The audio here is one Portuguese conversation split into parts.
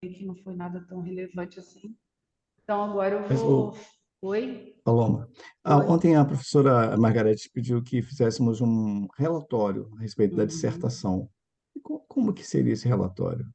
que não foi nada tão relevante assim. Então, agora eu Mas, vou... Oi? Paloma, Oi. ontem a professora Margarete pediu que fizéssemos um relatório a respeito da Uhum. dissertação. E como que seria esse relatório?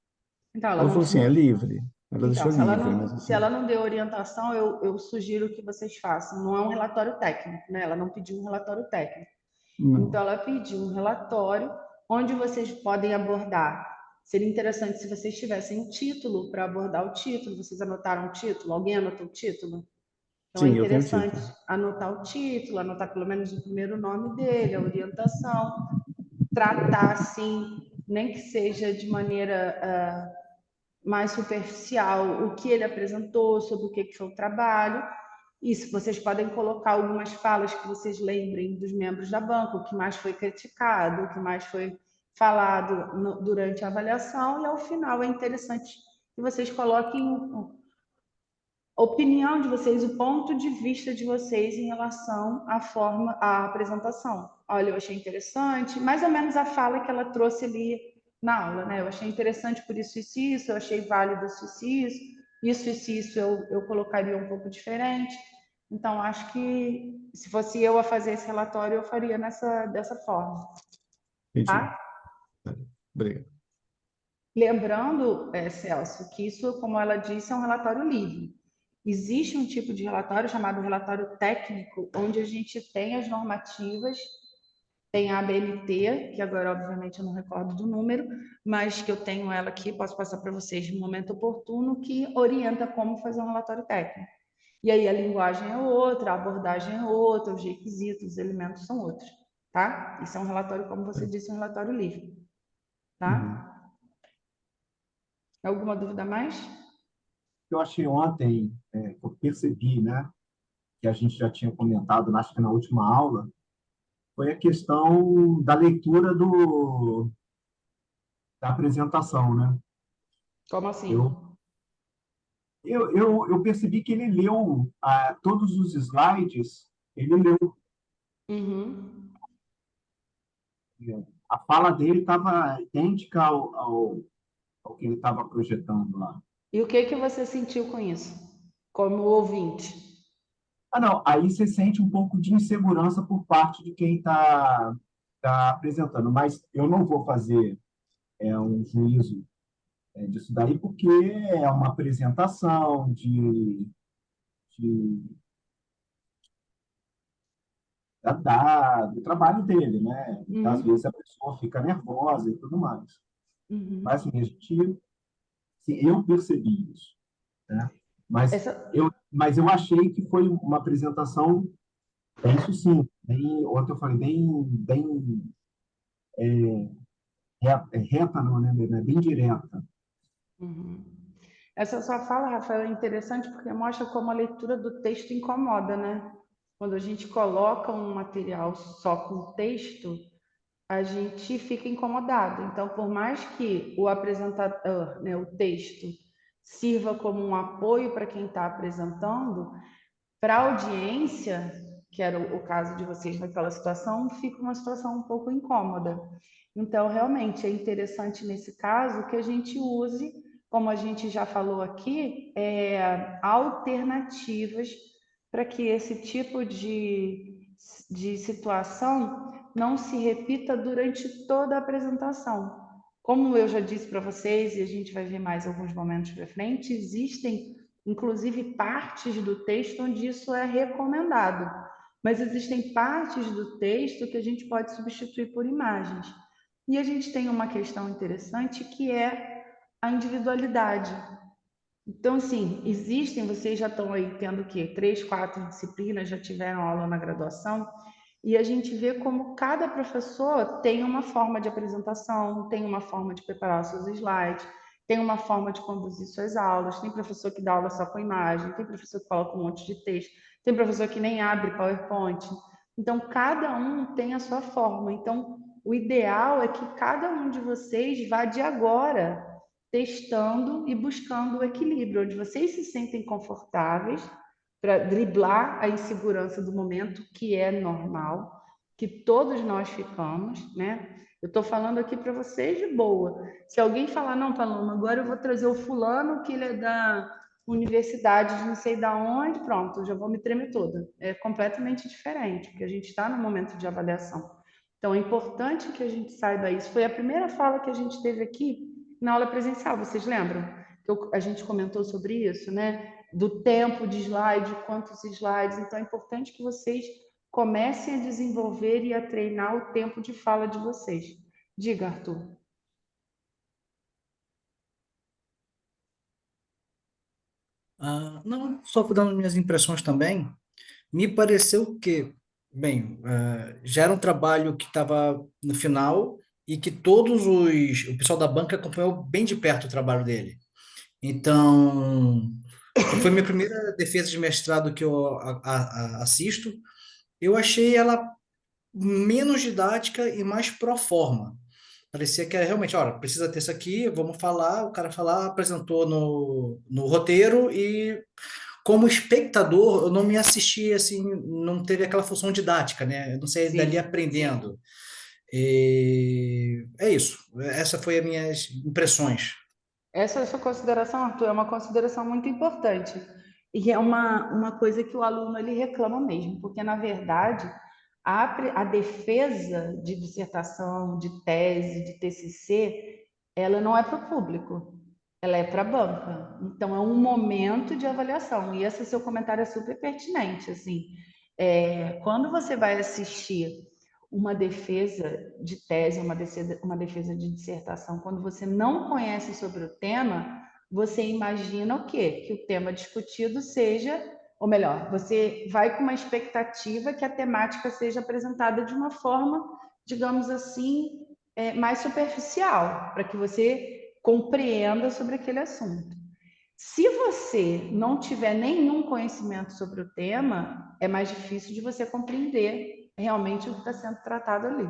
Então, ela Ela não, falou assim, é livre. Ela então, deixou livre, mas se assim, ela não deu orientação, eu sugiro que vocês façam. Não é um relatório técnico, né? Ela não pediu um relatório técnico. Então, não. ela pediu um relatório onde vocês podem abordar. Seria interessante se vocês tivessem um título para abordar o título. Vocês anotaram o título? Alguém anotou o título? Então, é Sim, eu tenho o interessante título. anotar o título, anotar pelo menos o primeiro nome dele, a orientação, tratar assim, nem que seja de maneira mais superficial, o que ele apresentou, sobre o que foi o trabalho. Isso, vocês podem colocar algumas falas que vocês lembrem dos membros da banca, o que mais foi criticado, o que mais foi falado durante a avaliação, e ao final é interessante que vocês coloquem a opinião de vocês, o ponto de vista de vocês em relação à forma, à apresentação. Olha, eu achei interessante, mais ou menos a fala que ela trouxe ali na aula, né? Eu achei interessante por isso e isso, eu achei válido isso e isso eu colocaria um pouco diferente. Então, acho que se fosse eu a fazer esse relatório, eu faria dessa forma, Entendi. tá? Obrigado. Lembrando, Celso, que isso, como ela disse, é um relatório livre. Existe um tipo de relatório chamado relatório técnico, onde a gente tem as normativas, tem a ABNT, que agora, obviamente, eu não recordo do número, mas que eu tenho ela aqui, posso passar para vocês no momento oportuno, que orienta como fazer um relatório técnico. E aí a linguagem é outra, a abordagem é outra, os requisitos, os elementos são outros, tá? Isso é um relatório, como você disse, um relatório livre, Uhum. tá? Alguma dúvida a mais? Eu achei ontem, eu percebi, né, que a gente já tinha comentado, acho que na última aula, foi a questão da leitura da apresentação, né? Como assim? Eu, eu percebi que ele leu todos os slides, ele leu. Uhum. A fala dele estava idêntica ao que ele estava projetando lá. E o que que você sentiu com isso, como ouvinte? Ah, não, aí você sente um pouco de insegurança por parte de quem tá apresentando, mas eu não vou fazer um juízo disso daí, porque é uma apresentação de, do trabalho dele, né? Então, às vezes Uhum. a pessoa fica nervosa e tudo mais. Mas, Uhum. assim, assim, eu percebi isso, né? Mas Essa, mas eu achei que foi uma apresentação bem sucinta, bem, ontem eu falei, bem reta não, né? Bem direta. uhum. Essa sua fala, Rafael, é interessante porque mostra como a leitura do texto incomoda, né? Quando a gente coloca um material só com texto, a gente fica incomodado. Então, por mais que o apresentador, né, o texto, sirva como um apoio para quem está apresentando, para a audiência, que era o caso de vocês naquela situação, fica uma situação um pouco incômoda. Então, realmente, é interessante nesse caso que a gente use, como a gente já falou aqui, alternativas para que esse tipo de situação não se repita durante toda a apresentação. Como eu já disse para vocês, e a gente vai ver mais alguns momentos para frente, existem inclusive partes do texto onde isso é recomendado, mas existem partes do texto que a gente pode substituir por imagens. E a gente tem uma questão interessante que é a individualidade. Então, assim, existem, vocês já estão aí tendo o quê? 3, 4 disciplinas, já tiveram aula na graduação, e a gente vê como cada professor tem uma forma de apresentação, tem uma forma de preparar seus slides, tem uma forma de conduzir suas aulas. Tem professor que dá aula só com imagem, tem professor que coloca um monte de texto, tem professor que nem abre PowerPoint. Então, cada um tem a sua forma. Então, o ideal é que cada um de vocês vá de agora testando e buscando o equilíbrio, onde vocês se sentem confortáveis para driblar a insegurança do momento, que é normal, que todos nós ficamos, né? Eu estou falando aqui para vocês de boa. Se alguém falar, não, Paloma, agora eu vou trazer o fulano que ele é da universidade de não sei da onde, pronto, eu já vou me tremer toda. É completamente diferente, porque a gente está no momento de avaliação. Então, é importante que a gente saiba isso. Foi a primeira fala que a gente teve aqui na aula presencial, vocês lembram? A gente comentou sobre isso, né? Do tempo de slide, quantos slides. Então, é importante que vocês comecem a desenvolver e a treinar o tempo de fala de vocês. Diga, Arthur. Não, só dando minhas impressões também, me pareceu que, bem, já era um trabalho que estava no final e que o pessoal da banca acompanhou bem de perto o trabalho dele. Então, foi minha primeira defesa de mestrado que eu assisto. Eu achei ela menos didática e mais pro forma. Parecia que era realmente, olha, precisa ter isso aqui, vamos falar, o cara falar, apresentou no roteiro e como espectador, eu não me assisti assim, não teve aquela função didática, né? Eu não sei dali Sim. aprendendo. E é isso. Essa foi as minhas impressões. Essa sua consideração, Arthur, é uma consideração muito importante. E é uma coisa que o aluno ele reclama mesmo, porque, na verdade, a defesa de dissertação, de tese, de TCC, ela não é para o público, ela é para a banca. Então, é um momento de avaliação. E esse seu comentário é super pertinente. Assim, quando você vai assistir uma defesa de tese, uma defesa de dissertação, quando você não conhece sobre o tema, você imagina o quê? Que o tema discutido seja, ou melhor, você vai com uma expectativa que a temática seja apresentada de uma forma, digamos assim, mais superficial, para que você compreenda sobre aquele assunto. Se você não tiver nenhum conhecimento sobre o tema, é mais difícil de você compreender realmente o que está sendo tratado ali.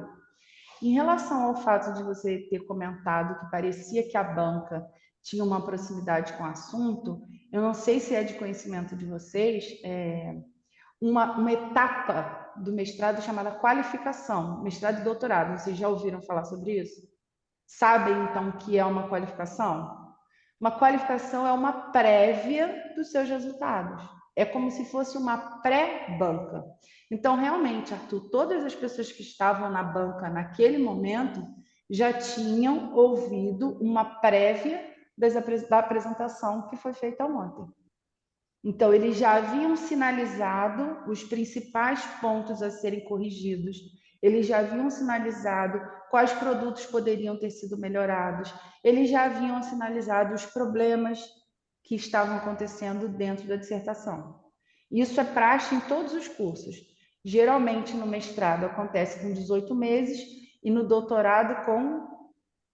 Em relação ao fato de você ter comentado que parecia que a banca tinha uma proximidade com o assunto, eu não sei se é de conhecimento de vocês, uma etapa do mestrado chamada qualificação, mestrado e doutorado. Vocês já ouviram falar sobre isso? Sabem, então, o que é uma qualificação? Uma qualificação é uma prévia dos seus resultados. É como se fosse uma pré-banca. Então, realmente, Arthur, todas as pessoas que estavam na banca naquele momento já tinham ouvido uma prévia da apresentação que foi feita ontem. Então, eles já haviam sinalizado os principais pontos a serem corrigidos, eles já haviam sinalizado quais produtos poderiam ter sido melhorados, eles já haviam sinalizado os problemas que estavam acontecendo dentro da dissertação. Isso é praxe em todos os cursos. Geralmente, no mestrado, acontece com 18 meses e no doutorado com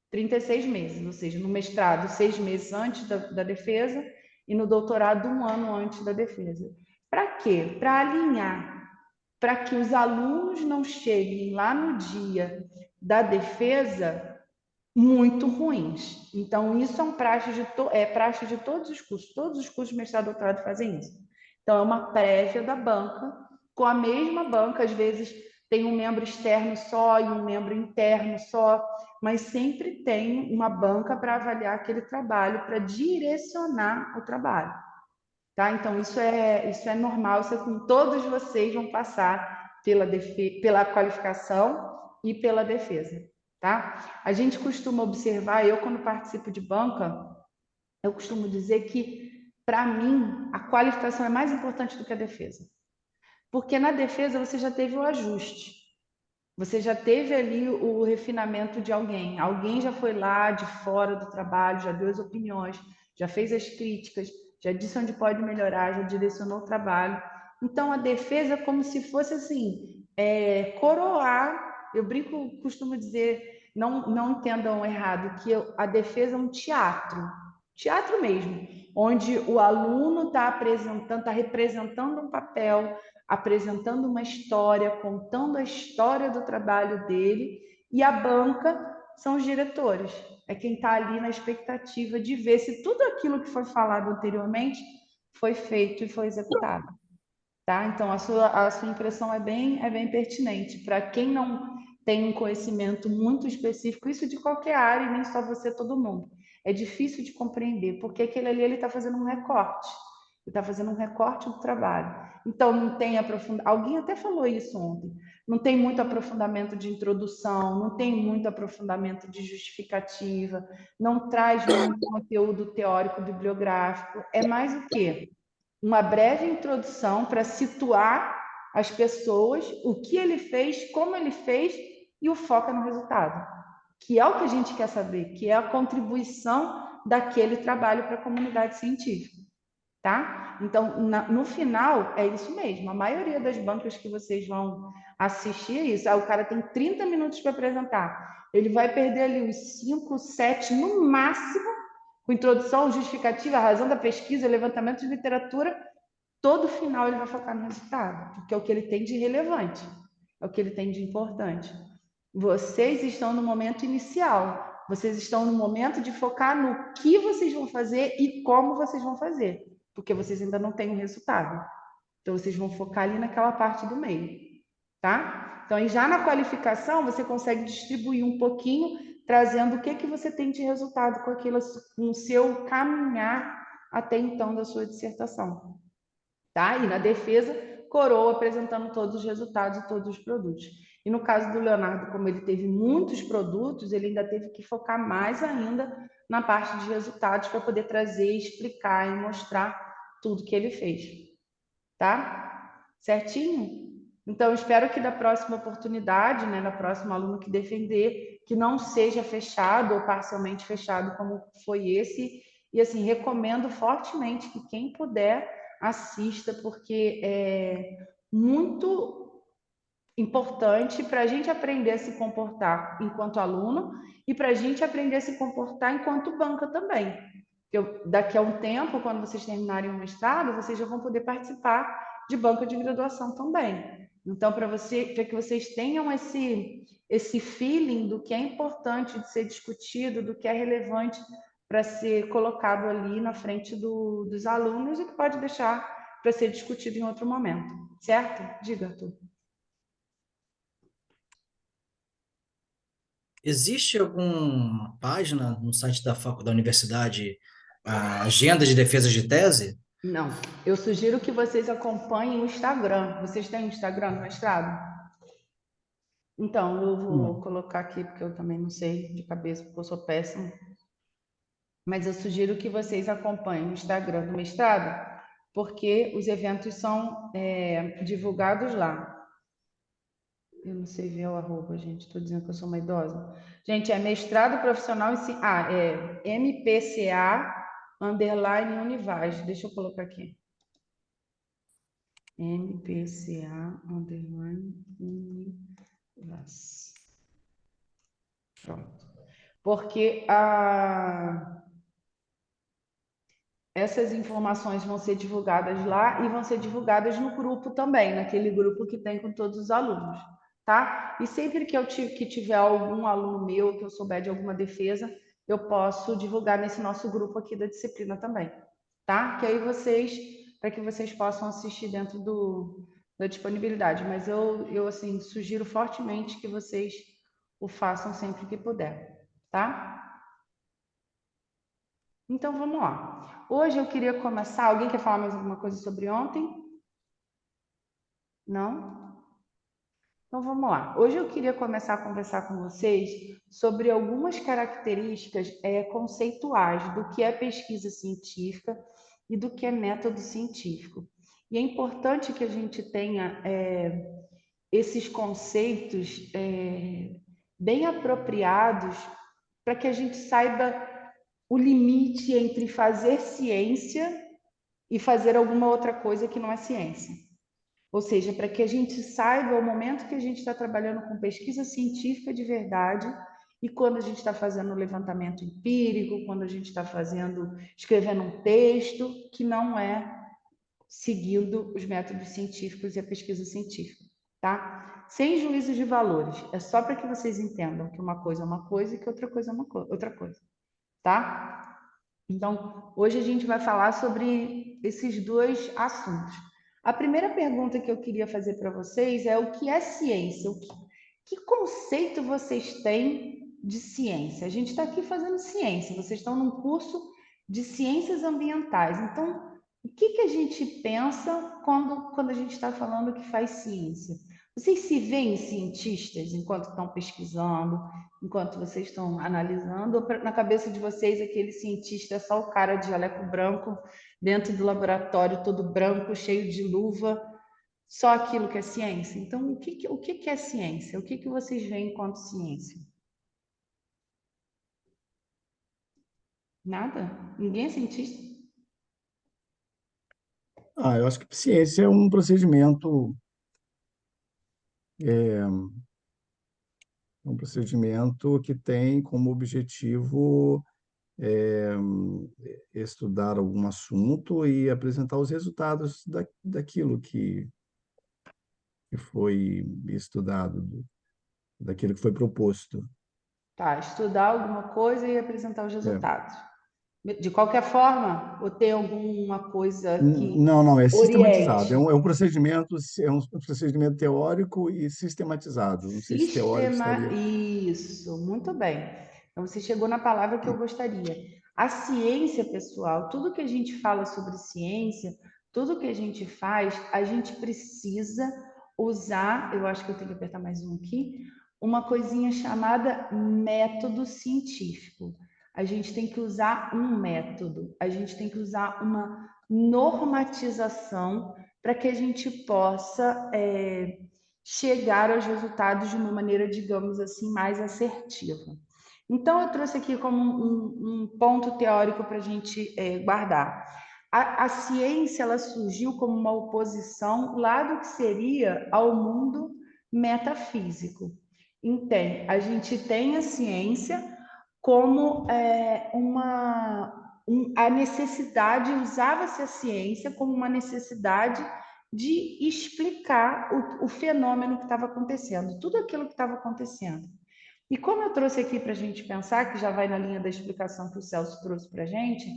36 meses, ou seja, no mestrado, 6 meses antes da defesa e no doutorado, 1 ano antes da defesa. Para quê? Para alinhar, para que os alunos não cheguem lá no dia da defesa muito ruins. Então, isso é praxe de todos os cursos de mestrado e doutorado fazem isso. Então, é uma prévia da banca, com a mesma banca, às vezes tem um membro externo só e um membro interno só, mas sempre tem uma banca para avaliar aquele trabalho, para direcionar o trabalho. Tá? Então, isso é normal, isso é com todos vocês vão passar pela qualificação e pela defesa. Tá? A gente costuma observar, eu quando participo de banca, eu costumo dizer que, para mim, a qualificação é mais importante do que a defesa. Porque na defesa você já teve o ajuste, você já teve ali o refinamento de alguém. Alguém já foi lá de fora do trabalho, já deu as opiniões, já fez as críticas, já disse onde pode melhorar, já direcionou o trabalho. Então, a defesa é como se fosse assim, coroar. Eu brinco, costumo dizer, não entendam errado, que a defesa é um teatro mesmo, onde o aluno está apresentando, está representando um papel, apresentando uma história, contando a história do trabalho dele, e a banca são os diretores. É quem está ali na expectativa de ver se tudo aquilo que foi falado anteriormente foi feito e foi executado. Tá? Então, a sua impressão é bem pertinente. Para quem não tem um conhecimento muito específico, isso de qualquer área, e nem só você, todo mundo. É difícil de compreender, porque aquele ali ele está fazendo um recorte. Ele está fazendo um recorte do trabalho. Então, não tem aprofundamento. Alguém até falou isso ontem. Não tem muito aprofundamento de introdução, não tem muito aprofundamento de justificativa, não traz muito conteúdo teórico bibliográfico. É mais o quê? Uma breve introdução para situar as pessoas, o que ele fez, como ele fez e o foco é no resultado, que é o que a gente quer saber, que é a contribuição daquele trabalho para a comunidade científica, tá? Então, no final, é isso mesmo. A maioria das bancas que vocês vão assistir é isso. O cara tem 30 minutos para apresentar. Ele vai perder ali os 5, 7, no máximo, com introdução, justificativa, razão da pesquisa, levantamento de literatura. Todo final ele vai focar no resultado, porque é o que ele tem de relevante, é o que ele tem de importante. Vocês estão no momento inicial, vocês estão no momento de focar no que vocês vão fazer e como vocês vão fazer, porque vocês ainda não têm o resultado. Então, vocês vão focar ali naquela parte do meio, tá? Então, aí já na qualificação, você consegue distribuir um pouquinho, trazendo o que você tem de resultado com aquilo, com o seu caminhar até então da sua dissertação. Tá? E na defesa, coroa apresentando todos os resultados e todos os produtos. E no caso do Leonardo, como ele teve muitos produtos, ele ainda teve que focar mais ainda na parte de resultados para poder trazer, explicar e mostrar tudo que ele fez. Tá? Certinho? Então, espero que da próxima oportunidade, né, da próxima aluno que defender, que não seja fechado ou parcialmente fechado como foi esse. E assim, recomendo fortemente que quem puder assista, porque é muito importante para a gente aprender a se comportar enquanto aluno e para a gente aprender a se comportar enquanto banca também. Daqui a um tempo, quando vocês terminarem o mestrado, vocês já vão poder participar de banca de graduação também. Então, para que vocês tenham esse feeling do que é importante de ser discutido, do que é relevante para ser colocado ali na frente dos alunos e que pode deixar para ser discutido em outro momento, certo? Diga, Arthur. Existe alguma página no site da universidade, a agenda de defesa de tese? Não, eu sugiro que vocês acompanhem o Instagram. Vocês têm Instagram no mestrado? Então, eu vou colocar aqui, porque eu também não sei de cabeça, porque eu sou péssima. Mas eu sugiro que vocês acompanhem o Instagram do mestrado, porque os eventos são divulgados lá. Eu não sei ver o arroba, gente. Estou dizendo que eu sou uma idosa. Gente, é mestrado profissional em... é MPCA_Univaz. Deixa eu colocar aqui. MPCA_Univaz. Pronto. Porque essas informações vão ser divulgadas lá e vão ser divulgadas no grupo também, naquele grupo que tem com todos os alunos, tá? E sempre que tiver algum aluno meu que eu souber de alguma defesa, eu posso divulgar nesse nosso grupo aqui da disciplina também, tá? Que aí para que vocês possam assistir dentro da disponibilidade. Mas eu assim, sugiro fortemente que vocês o façam sempre que puder, tá? Então, vamos lá. Hoje eu queria começar... Alguém quer falar mais alguma coisa sobre ontem? Não? Então, vamos lá. Hoje eu queria começar a conversar com vocês sobre algumas características conceituais do que é pesquisa científica e do que é método científico. E é importante que a gente tenha esses conceitos bem apropriados para que a gente saiba o limite entre fazer ciência e fazer alguma outra coisa que não é ciência. Ou seja, para que a gente saiba o momento que a gente está trabalhando com pesquisa científica de verdade e quando a gente está fazendo um levantamento empírico, quando a gente está escrevendo um texto que não é seguindo os métodos científicos e a pesquisa científica, tá? Sem juízo de valores. É só para que vocês entendam que uma coisa é uma coisa e que outra coisa é outra coisa. Tá? Então, hoje a gente vai falar sobre esses dois assuntos. A primeira pergunta que eu queria fazer para vocês é o que é ciência? Que conceito vocês têm de ciência? A gente está aqui fazendo ciência, vocês estão num curso de ciências ambientais. Então, o que a gente pensa quando a gente está falando que faz ciência? Vocês se veem cientistas enquanto estão pesquisando, enquanto vocês estão analisando, ou na cabeça de vocês aquele cientista é só o cara de jaleco branco dentro do laboratório, todo branco, cheio de luva, só aquilo que é ciência? Então, o que é ciência? O que vocês veem enquanto ciência? Nada? Ninguém é cientista? Eu acho que ciência é um procedimento, que tem como objetivo é, estudar algum assunto e apresentar os resultados daquilo que foi estudado, daquilo que foi proposto. Tá, estudar alguma coisa e apresentar os É. resultados. De qualquer forma, ou tem alguma coisa que Não, não, é sistematizado. oriente? É um procedimento teórico e sistematizado. Não sei se teórico estaria. Isso, muito bem. Então, você chegou na palavra que eu gostaria. A ciência, pessoal, tudo que a gente fala sobre ciência, tudo que a gente faz, a gente precisa usar, eu acho que eu tenho que apertar mais um aqui, uma coisinha chamada método científico. A gente tem que usar um método, a gente tem que usar uma normatização para que a gente possa chegar aos resultados de uma maneira, digamos assim, mais assertiva. Então, eu trouxe aqui como um ponto teórico para a gente guardar. A ciência ela surgiu como uma oposição lá do que seria ao mundo metafísico. Então, a gente tem a ciência como a necessidade, usava-se a ciência como uma necessidade de explicar o fenômeno que estava acontecendo, tudo aquilo que estava acontecendo. E como eu trouxe aqui para a gente pensar, que já vai na linha da explicação que o Celso trouxe para a gente,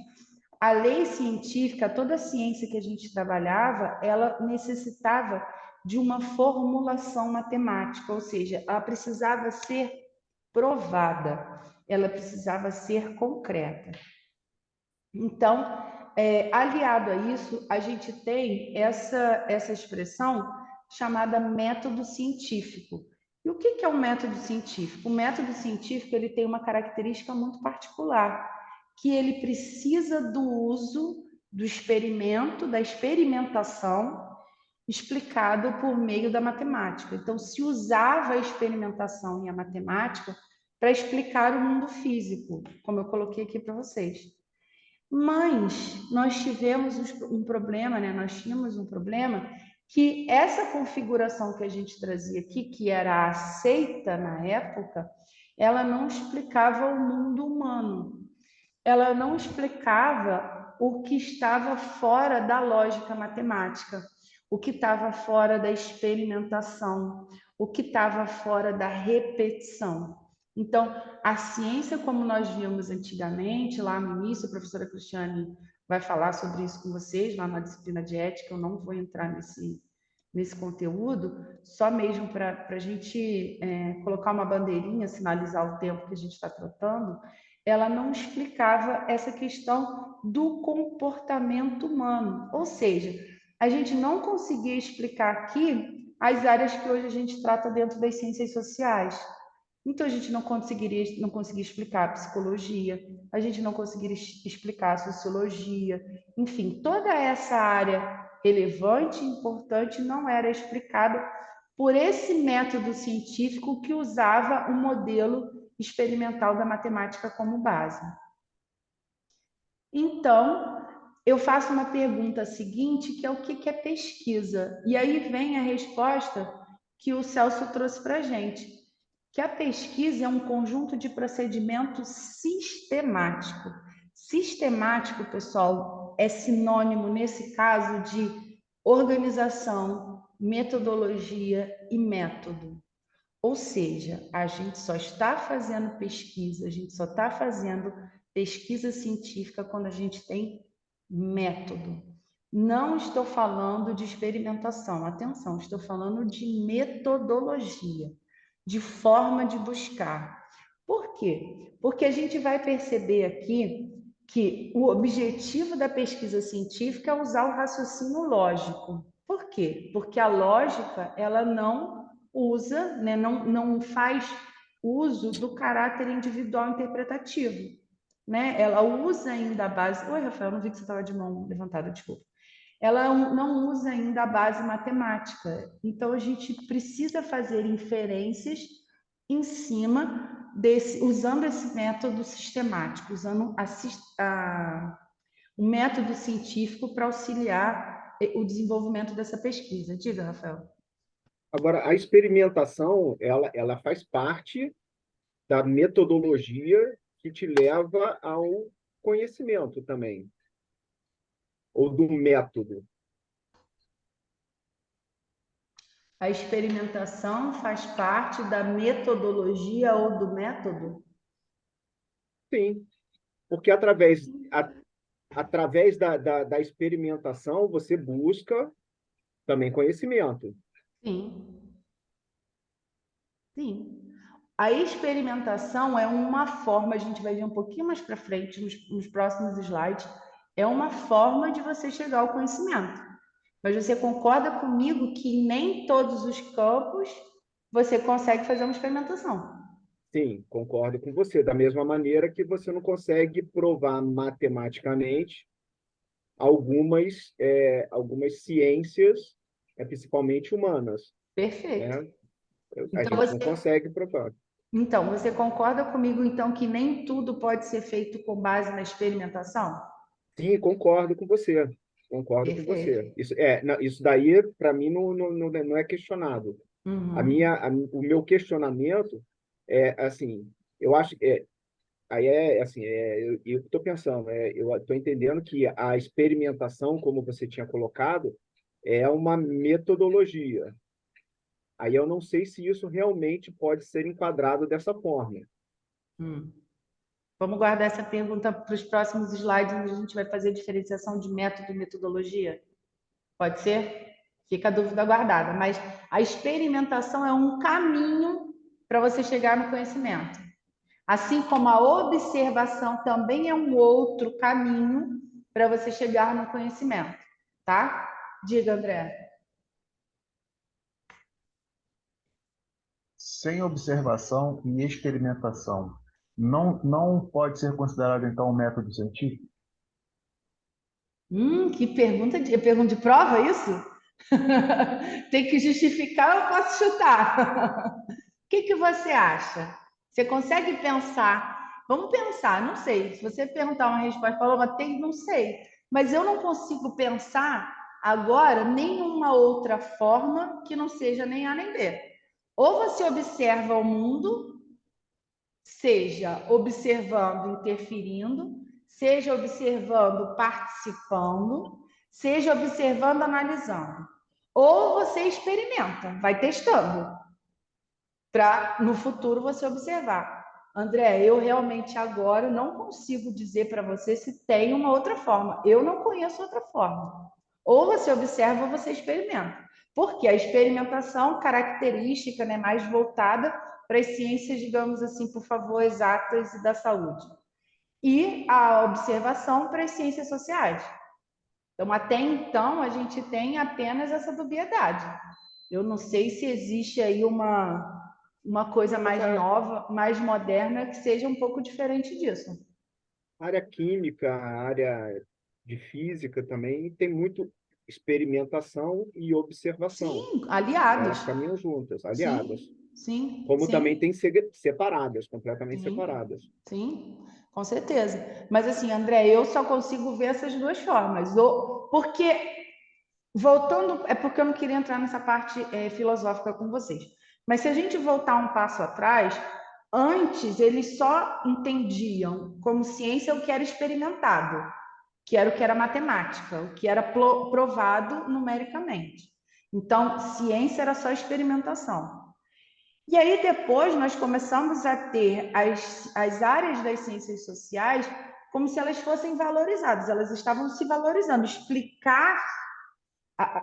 a lei científica, toda a ciência que a gente trabalhava, ela necessitava de uma formulação matemática, ou seja, ela precisava ser provada, ela precisava ser concreta. Então, aliado a isso, a gente tem essa expressão chamada método científico. E o que é um método científico? O método científico ele tem uma característica muito particular, que ele precisa do uso do experimento, da experimentação, explicado por meio da matemática. Então, se usava a experimentação e a matemática para explicar o mundo físico, como eu coloquei aqui para vocês. Mas nós tivemos um problema, né? Nós tínhamos um problema que essa configuração que a gente trazia aqui, que era aceita na época, ela não explicava o mundo humano. Ela não explicava o que estava fora da lógica matemática, o que estava fora da experimentação, o que estava fora da repetição. Então, a ciência, como nós vimos antigamente, lá no início, a professora Cristiane vai falar sobre isso com vocês, lá na disciplina de ética, eu não vou entrar nesse conteúdo, só mesmo para a gente colocar uma bandeirinha, sinalizar o tempo que a gente está tratando, ela não explicava essa questão do comportamento humano. Ou seja, a gente não conseguia explicar aqui as áreas que hoje a gente trata dentro das ciências sociais. Então, a gente não conseguia explicar a psicologia, a gente não conseguiria explicar a sociologia, enfim, toda essa área relevante e importante não era explicada por esse método científico que usava o modelo experimental da matemática como base. Então, eu faço uma pergunta seguinte, que é o que é pesquisa? E aí vem a resposta que o Celso trouxe para a gente, que a pesquisa é um conjunto de procedimento sistemático. Sistemático, pessoal, é sinônimo, nesse caso, de organização, metodologia e método. Ou seja, a gente só está fazendo pesquisa, a gente só está fazendo pesquisa científica quando a gente tem método. Não estou falando de experimentação, atenção, estou falando de metodologia. de forma de buscar. Por quê? Porque a gente vai perceber aqui que o objetivo da pesquisa científica é usar o raciocínio lógico. Por quê? Porque a lógica, ela não usa, né, não faz uso do caráter individual interpretativo, né? Ela usa ainda a base... Oi, Rafael, não vi que você estava de mão levantada, desculpa. Ela não usa ainda a base matemática. Então, a gente precisa fazer inferências em cima usando esse método sistemático, usando o método científico para auxiliar o desenvolvimento dessa pesquisa. Diga, Rafael. Agora, a experimentação, ela faz parte da metodologia que te leva ao conhecimento também, ou do método. A experimentação faz parte da metodologia ou do método? Sim, porque através da experimentação você busca também conhecimento. Sim, sim. A experimentação é uma forma, a gente vai ver um pouquinho mais para frente, nos próximos slides, é uma forma de você chegar ao conhecimento. Mas você concorda comigo que em nem todos os campos você consegue fazer uma experimentação? Sim, concordo com você. Da mesma maneira que você não consegue provar matematicamente algumas ciências, principalmente humanas, Perfeito. né? A Então gente não consegue provar. você concorda comigo então que nem tudo pode ser feito com base na experimentação? Sim, concordo com você. Concordo com você. Perfeito. Isso daí, para mim, não é questionável. Uhum. O meu questionamento é assim, eu acho aí é assim, eu estou pensando, eu estou entendendo que a experimentação, como você tinha colocado, é uma metodologia. Aí eu não sei se isso realmente pode ser enquadrado dessa forma. Hum. Vamos guardar essa pergunta para os próximos slides, onde a gente vai fazer a diferenciação de método e metodologia. Pode ser? Fica a dúvida guardada. Mas a experimentação é um caminho para você chegar no conhecimento. Assim como a observação também é um outro caminho para você chegar no conhecimento, tá? Diga, André. Sem observação e experimentação, não pode ser considerado, então, um método científico? Que pergunta de prova, isso? Tem que justificar ou posso chutar? O que você acha? Você consegue pensar? Vamos pensar, não sei. Se você perguntar uma resposta, Paloma, não sei. Mas eu não consigo pensar agora nenhuma outra forma que não seja nem A nem B. Ou você observa o mundo, seja observando, interferindo, seja observando, participando, seja observando, analisando. Ou você experimenta, vai testando, para no futuro você observar. André, eu realmente agora não consigo dizer para você se tem uma outra forma. Eu não conheço outra forma. Ou você observa ou você experimenta. Porque a experimentação característica, né, mais voltada para as ciências, digamos assim, por favor, exatas e da saúde. E a observação para as ciências sociais. Então, até então, a gente tem apenas essa dubiedade. Eu não sei se existe aí uma coisa mais nova, mais moderna, que seja um pouco diferente disso. A área química, a área de física também tem muito experimentação e observação. Sim, aliadas. Elas caminham juntas, aliadas. Sim, sim, Como também sim, tem separadas, completamente sim, separadas. sim, com certeza. Mas assim, André, eu só consigo ver essas duas formas. Porque, voltando, é porque eu não queria entrar nessa parte filosófica com vocês. Mas se a gente voltar um passo atrás, antes eles só entendiam como ciência o que era experimentado, que era o que era matemática, o que era provado numericamente. Então, ciência era só experimentação. E aí depois nós começamos a ter as áreas das ciências sociais como se elas fossem valorizadas, elas estavam se valorizando. Explicar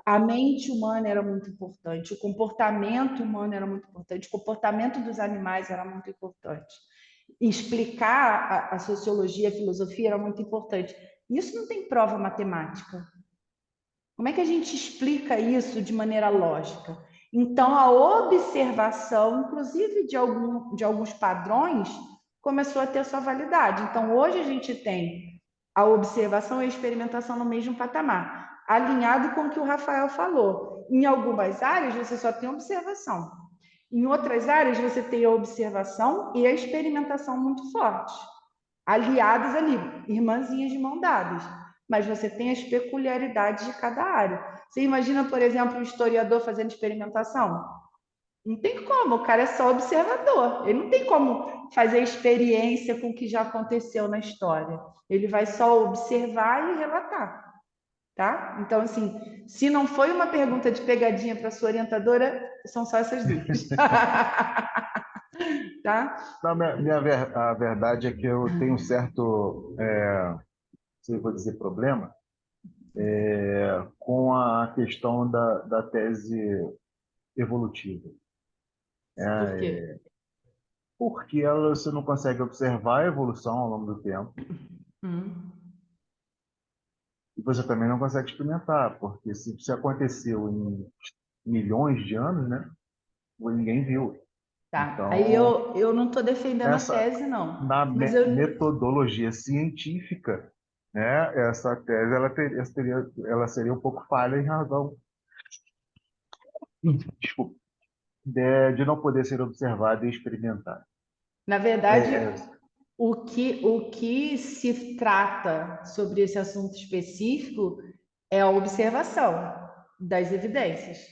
A mente humana era muito importante, o comportamento humano era muito importante, o comportamento dos animais era muito importante. Explicar a sociologia, a filosofia era muito importante. Isso não tem prova matemática. Como é que a gente explica isso de maneira lógica? Então, a observação, inclusive de alguns padrões, começou a ter sua validade. Então, hoje a gente tem a observação e a experimentação no mesmo patamar, alinhado com o que o Rafael falou. Em algumas áreas, você só tem observação. Em outras áreas, você tem a observação e a experimentação muito fortes, aliadas ali, irmãzinhas de mão dadas. Mas você tem as peculiaridades de cada área. Você imagina, por exemplo, um historiador fazendo experimentação? Não tem como, o cara é só observador. Ele não tem como fazer experiência com o que já aconteceu na história. Ele vai só observar e relatar, tá? Então, assim, se não foi uma pergunta de pegadinha para sua orientadora, são só essas duas. Tá? Não, a verdade é que eu tenho um certo, se eu vou dizer, problema com a questão da tese evolutiva. Por quê? Porque você não consegue observar a evolução ao longo do tempo. E você também não consegue experimentar, porque se aconteceu em milhões de anos, né, ninguém viu. Tá. Então, Aí eu não estou defendendo a tese, não. na Mas eu... metodologia científica, né, essa tese ela seria um pouco falha em razão desculpa, de não poder ser observada e experimentada. Na verdade, o que se trata sobre esse assunto específico é a observação das evidências,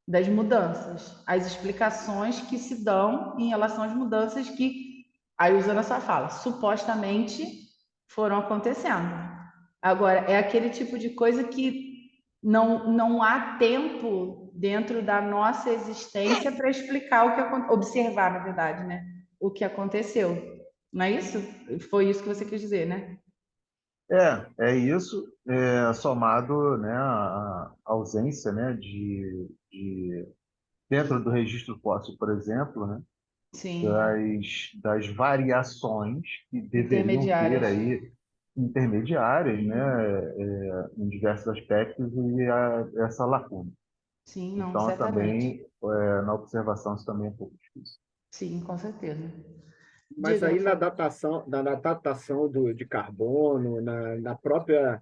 das mudanças, as explicações que se dão em relação às mudanças que, aí usando a sua fala, supostamente foram acontecendo. Agora, é aquele tipo de coisa que não há tempo dentro da nossa existência para explicar o que aconteceu, observar, na verdade, né? O que aconteceu. Não é isso? Foi isso que você quis dizer, né? É isso, somado, né, à ausência, né, dentro do registro fóssil, por exemplo, né, Sim. das variações que deveriam ter Intermediárias. aí intermediárias, né, em diversos aspectos e essa lacuna. Sim, não, Então, certamente. também, na observação, isso também é um pouco difícil. Sim, com certeza. Mas Diga, aí Rafael. na datação de carbono, na própria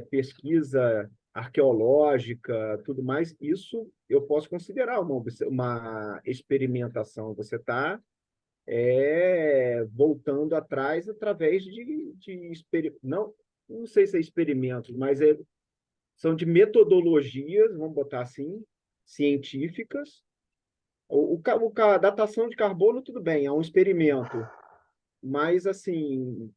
pesquisa arqueológica, tudo mais, isso eu posso considerar uma experimentação. Você está voltando atrás através não sei se é experimentos, mas são de metodologias, vamos botar assim, científicas. A datação de carbono, tudo bem, é um experimento. Mas, assim,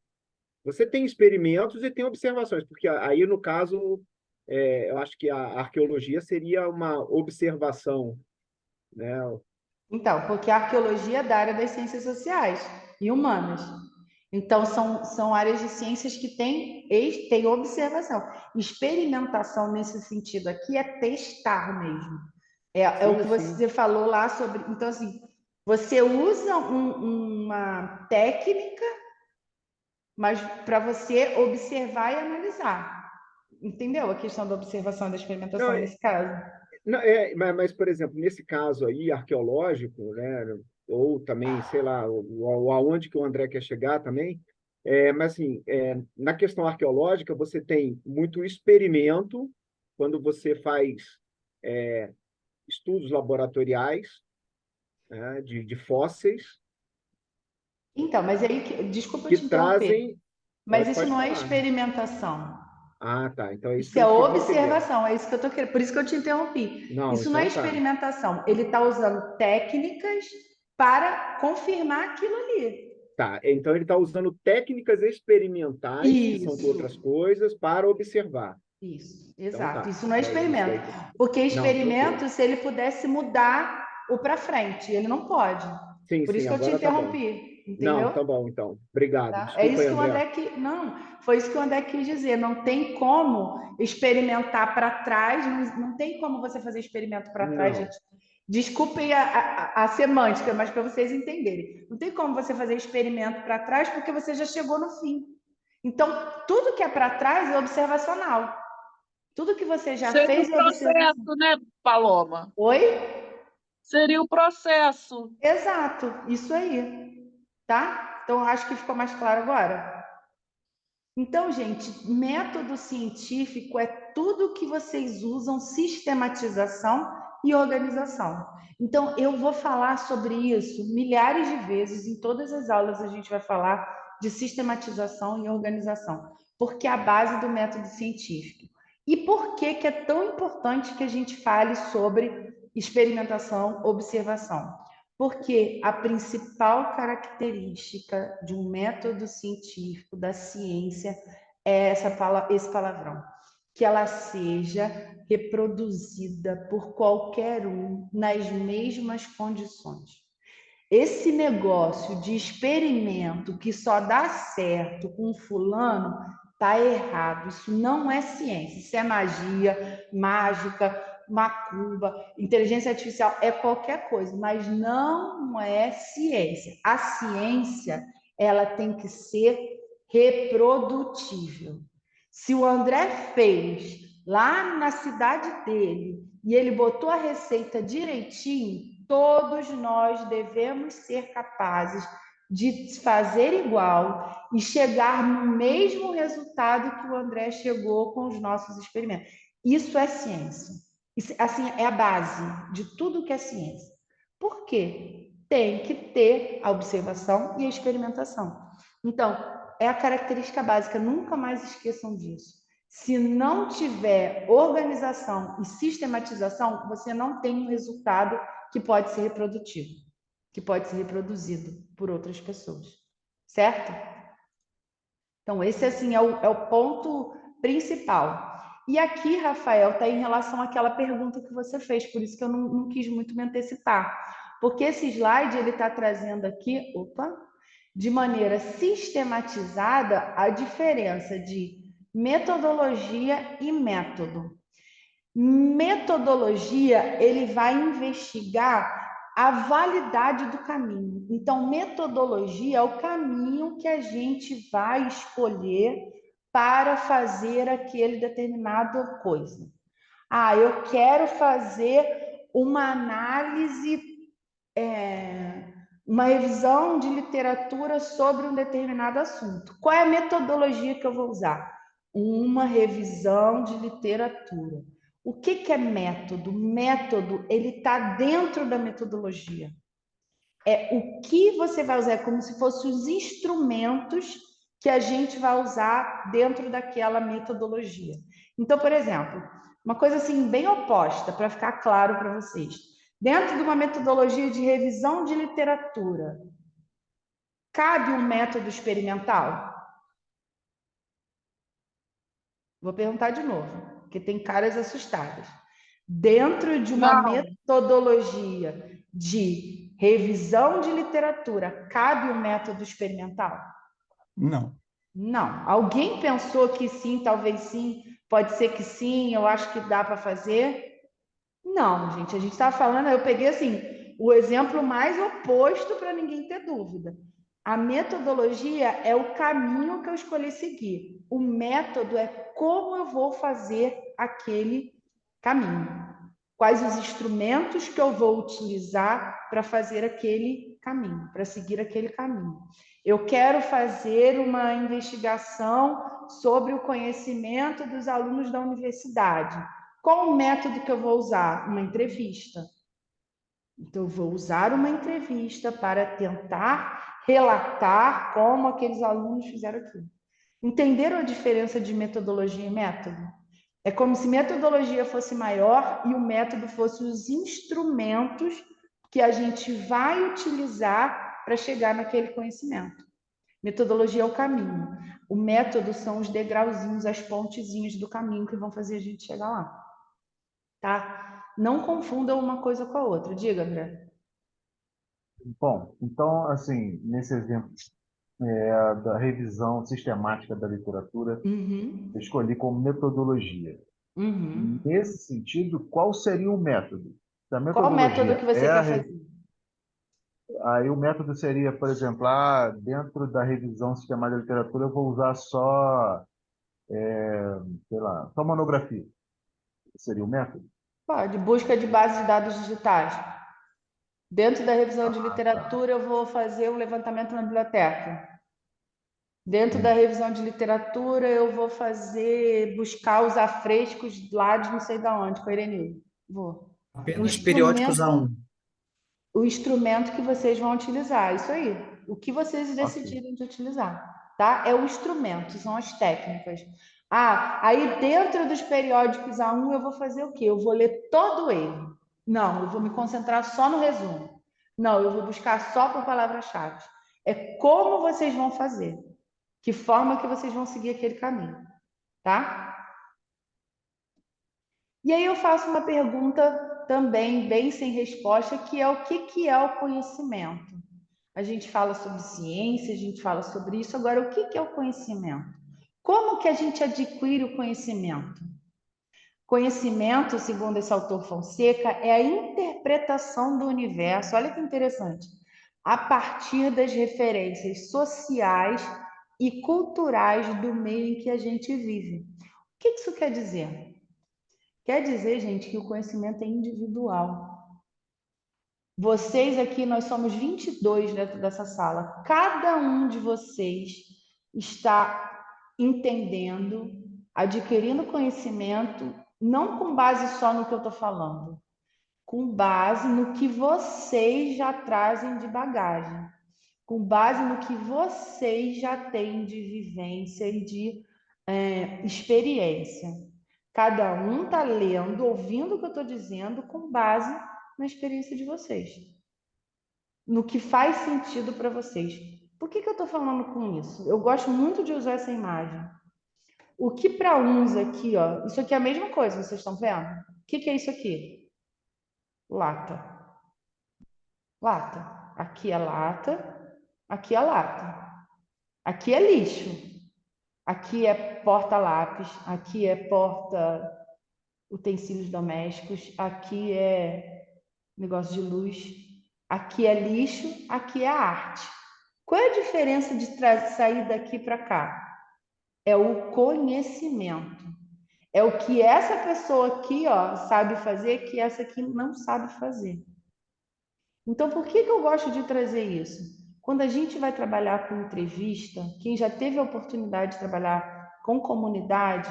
você tem experimentos e tem observações, porque aí, no caso, eu acho que a arqueologia seria uma observação, né? Então, porque a arqueologia é da área das ciências sociais e humanas. Então, são áreas de ciências que têm observação. Experimentação, nesse sentido aqui, é testar mesmo. É o que você falou lá sobre... Então, assim, você usa uma técnica, mas para você observar e analisar. Entendeu a questão da observação e da experimentação Não, nesse caso? não, mas, por exemplo, nesse caso aí, arqueológico, né? Ou também, sei lá, ou aonde que o André quer chegar também, mas, assim, na questão arqueológica, você tem muito experimento, quando você faz estudos laboratoriais, né, de fósseis, Então, mas aí, desculpa que te interromper, trazem... mas isso Pode não é falar. experimentação. Ah, tá. Então é isso Isso que é eu queria entender. observação, é isso que eu tô querendo. Por isso que eu te interrompi. Não, Isso não é então tá. experimentação. Ele está usando técnicas para confirmar aquilo ali. Tá, então ele está usando técnicas experimentais, que são de outras Isso. coisas, para observar. Isso, Então exato. tá. Isso não é Isso experimento. aí. Porque Não, experimento, tranquilo. se ele pudesse mudar o para frente, ele não pode. Sim, Por sim, isso que eu te agora tá bom. interrompi. Não, entendeu? tá bom, então. Obrigado. Tá? É Desculpa aí, isso que o André. André não, foi isso que o André quis dizer. Não tem como experimentar para trás, não tem como você fazer experimento para trás, Não. gente. Desculpem a semântica, mas para vocês entenderem. Não tem como você fazer experimento para trás porque você já chegou no fim. Então, tudo que é para trás é observacional. Tudo que você já Seria o fez é observação. processo, né, Paloma? Oi? Seria o processo. Exato, isso aí. Tá? Então, acho que ficou mais claro agora. Então, gente, método científico é tudo que vocês usam, sistematização e organização. Então, eu vou falar sobre isso milhares de vezes, em todas as aulas a gente vai falar de sistematização e organização, porque é a base do método científico. E por que que é tão importante que a gente fale sobre experimentação, observação? Porque a principal característica de um método científico, da ciência, é esse palavrão, que ela seja reproduzida por qualquer um nas mesmas condições. Esse negócio de experimento que só dá certo com fulano está errado. Isso não é ciência, isso é magia, mágica, macumba, inteligência artificial, é qualquer coisa, mas não é ciência. A ciência, ela tem que ser reprodutível. Se o André fez lá na cidade dele e ele botou a receita direitinho, todos nós devemos ser capazes de fazer igual e chegar no mesmo resultado que o André chegou com os nossos experimentos. Isso é ciência. Isso, assim, é a base de tudo que é ciência. Por quê? Tem que ter a observação e a experimentação. Então, é a característica básica, nunca mais esqueçam disso. Se não tiver organização e sistematização, você não tem um resultado que pode ser reprodutivo, que pode ser reproduzido por outras pessoas, certo? Então, esse assim é o ponto principal. E aqui, Rafael, está em relação àquela pergunta que você fez, por isso que eu não quis muito me antecipar. Porque esse slide ele está trazendo aqui, de maneira sistematizada a diferença de metodologia e método. Metodologia, ele vai investigar a validade do caminho. Então, metodologia é o caminho que a gente vai escolher para fazer aquele determinada coisa. Ah, eu quero fazer uma análise, uma revisão de literatura sobre um determinado assunto. Qual é a metodologia que eu vou usar? Uma revisão de literatura. O que é método? Método, ele está dentro da metodologia. É o que você vai usar, é como se fossem os instrumentos que a gente vai usar dentro daquela metodologia. Então, por exemplo, uma coisa assim bem oposta, para ficar claro para vocês. Dentro de uma metodologia de revisão de literatura, cabe um método experimental? Vou perguntar de novo, porque tem caras assustadas. Dentro de uma Não, metodologia de revisão de literatura, cabe um método experimental? Não. Não. Alguém pensou que sim, talvez sim, pode ser que sim, eu acho que dá para fazer? Não, gente, a gente está falando, eu peguei assim, o exemplo mais oposto para ninguém ter dúvida. A metodologia é o caminho que eu escolhi seguir. O método é como eu vou fazer aquele caminho. Quais os instrumentos que eu vou utilizar para fazer aquele caminho, para seguir aquele caminho. Eu quero fazer uma investigação sobre o conhecimento dos alunos da universidade. Qual o método que eu vou usar? Uma entrevista. Então, eu vou usar uma entrevista para tentar relatar como aqueles alunos fizeram aquilo. Entenderam a diferença de metodologia e método? É como se metodologia fosse maior e o método fosse os instrumentos que a gente vai utilizar para chegar naquele conhecimento. Metodologia é o caminho. O método são os degrauzinhos, as pontezinhas do caminho que vão fazer a gente chegar lá. Tá? Não confundam uma coisa com a outra. Diga, André. Bom, então, assim, nesse exemplo da revisão sistemática da literatura, Uhum, eu escolhi como metodologia. uhum. Nesse sentido, qual seria o método? Se a Qual método que metodologia você quer fazer? aí o método seria, por exemplo, dentro da revisão sistemática da literatura, eu vou usar só, sei lá, só monografia. Seria o método? Pode, busca de base de dados digitais. Dentro da revisão de Ah, tá. literatura, eu vou fazer um levantamento na biblioteca. Dentro da Entendi. revisão de literatura, eu vou buscar os afrescos lá de não sei da onde, com a Irenil. Vou. O Apenas periódicos instrumento, A1. o instrumento que vocês vão utilizar, isso aí. O que vocês Ok. decidirem de utilizar, tá? É o instrumento, são as técnicas. Aí dentro dos periódicos A1 eu vou fazer o quê? Eu vou ler todo ele. Não, eu vou me concentrar só no resumo. Não, eu vou buscar só por palavras-chave. É como vocês vão fazer. Que forma que vocês vão seguir aquele caminho, tá? E aí eu faço uma pergunta também bem sem resposta, que é o que é o conhecimento? A gente fala sobre ciência, a gente fala sobre isso, agora o que é o conhecimento? Como que a gente adquire o conhecimento? Conhecimento, segundo esse autor Fonseca, é a interpretação do universo, olha que interessante, a partir das referências sociais e culturais do meio em que a gente vive. O que isso quer dizer? Quer dizer, gente, que o conhecimento é individual. Vocês aqui, nós somos 22 dentro dessa sala. Cada um de vocês está entendendo, adquirindo conhecimento, não com base só no que eu estou falando, com base no que vocês já trazem de bagagem, com base no que vocês já têm de vivência e de experiência. Cada um está lendo, ouvindo o que eu estou dizendo, com base na experiência de vocês, no que faz sentido para vocês. Por que eu estou falando com isso? Eu gosto muito de usar essa imagem. O que para uns aqui, ó, isso aqui é a mesma coisa, vocês estão vendo? O que é isso aqui? Lata. Lata. Aqui é lata, aqui é lata. Aqui é lixo. Aqui é porta-lápis, aqui é porta utensílios domésticos, aqui é negócio de luz, aqui é lixo, aqui é arte. Qual é a diferença de sair daqui para cá? É o conhecimento. É o que essa pessoa aqui, ó, sabe fazer que essa aqui não sabe fazer. Então, por que eu gosto de trazer isso? Quando a gente vai trabalhar com entrevista, quem já teve a oportunidade de trabalhar com comunidade,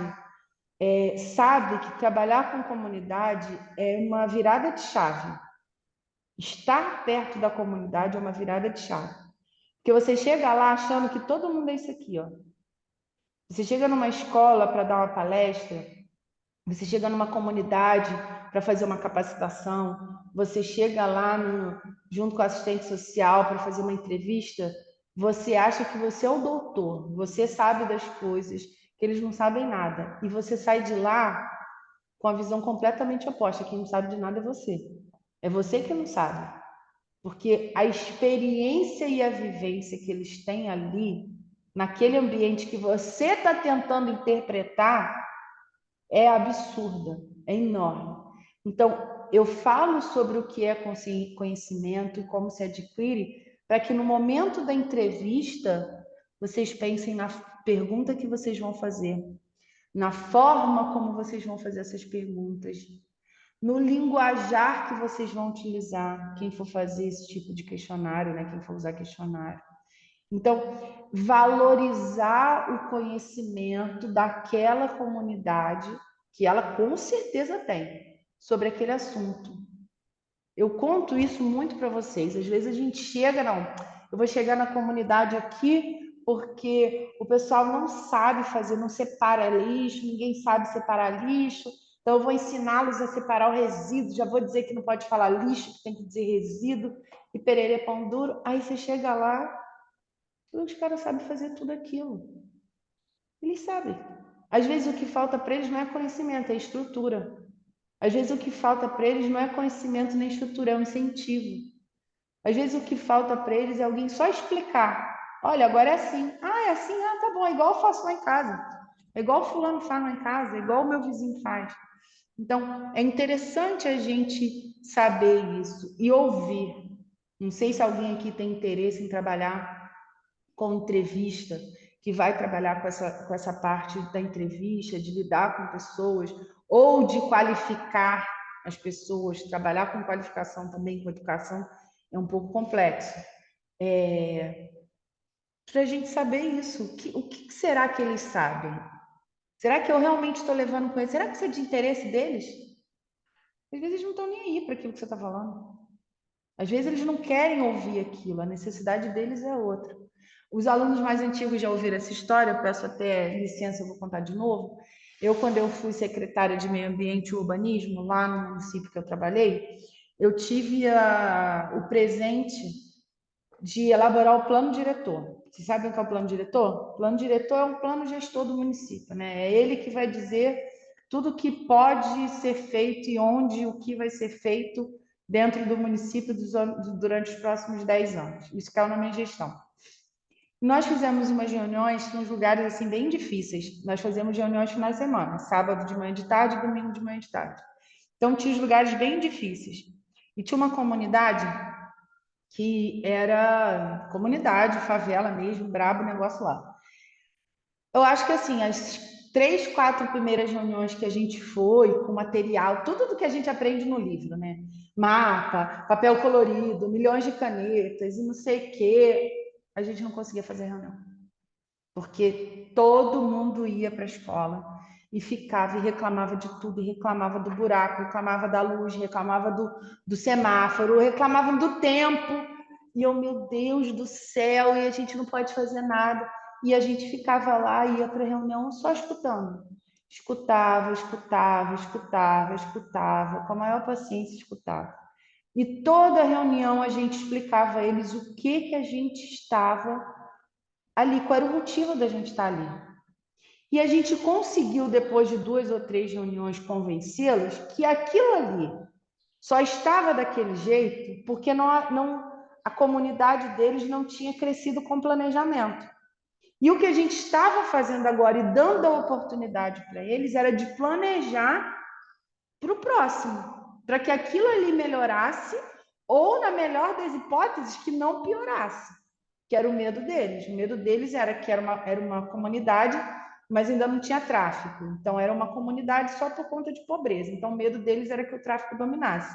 sabe que trabalhar com comunidade é uma virada de chave. Estar perto da comunidade é uma virada de chave. Porque você chega lá achando que todo mundo é isso aqui, ó. Você chega numa escola para dar uma palestra, você chega numa comunidade para fazer uma capacitação, você chega lá junto com o assistente social para fazer uma entrevista, você acha que você é o doutor, você sabe das coisas, que eles não sabem nada. E você sai de lá com a visão completamente oposta. Quem não sabe de nada é você. É você que não sabe. Porque a experiência e a vivência que eles têm ali, naquele ambiente que você está tentando interpretar, é absurda, é enorme. Então, eu falo sobre o que é conhecimento e como se adquire, para que no momento da entrevista vocês pensem na pergunta que vocês vão fazer, na forma como vocês vão fazer essas perguntas, no linguajar que vocês vão utilizar, quem for fazer esse tipo de questionário, né? Quem for usar questionário. Então, valorizar o conhecimento daquela comunidade, que ela com certeza tem, sobre aquele assunto. Eu conto isso muito para vocês. Às vezes a gente chega, não, eu vou chegar na comunidade aqui porque o pessoal não sabe fazer, não separa lixo, ninguém sabe separar lixo. Então eu vou ensiná-los a separar o resíduo, já vou dizer que não pode falar lixo, que tem que dizer resíduo, e pererê pão duro. Aí você chega lá, os caras sabem fazer tudo aquilo. Eles sabem. Às vezes o que falta para eles não é conhecimento, é estrutura. Às vezes o que falta para eles não é conhecimento nem estrutura, é um incentivo. Às vezes o que falta para eles é alguém só explicar. Olha, agora é assim. Ah, é assim? Ah, tá bom. É igual eu faço lá em casa. É igual o fulano faz lá em casa. É igual o meu vizinho faz. Então, é interessante a gente saber isso e ouvir. Não sei se alguém aqui tem interesse em trabalhar com entrevista, que vai trabalhar com essa parte da entrevista, de lidar com pessoas, ou de qualificar as pessoas, trabalhar com qualificação também, com educação, é um pouco complexo. Para a gente saber isso, o que será que eles sabem? Será que eu realmente estou levando com eles? Será que isso é de interesse deles? Às vezes eles não estão nem aí para aquilo que você está falando. Às vezes eles não querem ouvir aquilo, a necessidade deles é outra. Os alunos mais antigos já ouviram essa história, eu peço até licença, eu vou contar de novo. Quando eu fui secretária de Meio Ambiente e Urbanismo, lá no município que eu trabalhei, eu tive o presente de elaborar o plano diretor. Vocês sabem o que é o plano diretor? O plano diretor é um plano gestor do município, né? É ele que vai dizer tudo o que pode ser feito e onde o que vai ser feito dentro do município durante os próximos 10 anos. Isso caiu na minha gestão. Nós fizemos umas reuniões nos lugares assim bem difíceis. Nós fazemos reuniões final de semana, sábado de manhã de tarde, domingo de manhã de tarde. Então tinha os lugares bem difíceis. E tinha uma comunidade que era comunidade, favela mesmo, brabo o negócio lá. Eu acho que assim, as 3, 4 primeiras reuniões que a gente foi, com material, tudo do que a gente aprende no livro, né? Mapa, papel colorido, milhões de canetas e não sei o quê, a gente não conseguia fazer reunião. Porque todo mundo ia para a escola e ficava e reclamava de tudo, e reclamava do buraco, reclamava da luz, reclamava do semáforo, reclamavam do tempo. E eu, meu Deus do céu, e a gente não pode fazer nada. E a gente ficava lá, ia para a reunião só escutando. Escutava, escutava, escutava, escutava, com a maior paciência escutava. E toda reunião a gente explicava a eles o que a gente estava ali, qual era o motivo da gente estar ali. E a gente conseguiu, depois de 2 ou 3 reuniões, convencê-los que aquilo ali só estava daquele jeito porque a comunidade deles não tinha crescido com planejamento. E o que a gente estava fazendo agora e dando a oportunidade para eles era de planejar para o próximo, para que aquilo ali melhorasse ou, na melhor das hipóteses, que não piorasse, que era o medo deles. O medo deles era que era uma comunidade, mas ainda não tinha tráfico. Então, era uma comunidade só por conta de pobreza. Então, o medo deles era que o tráfico dominasse.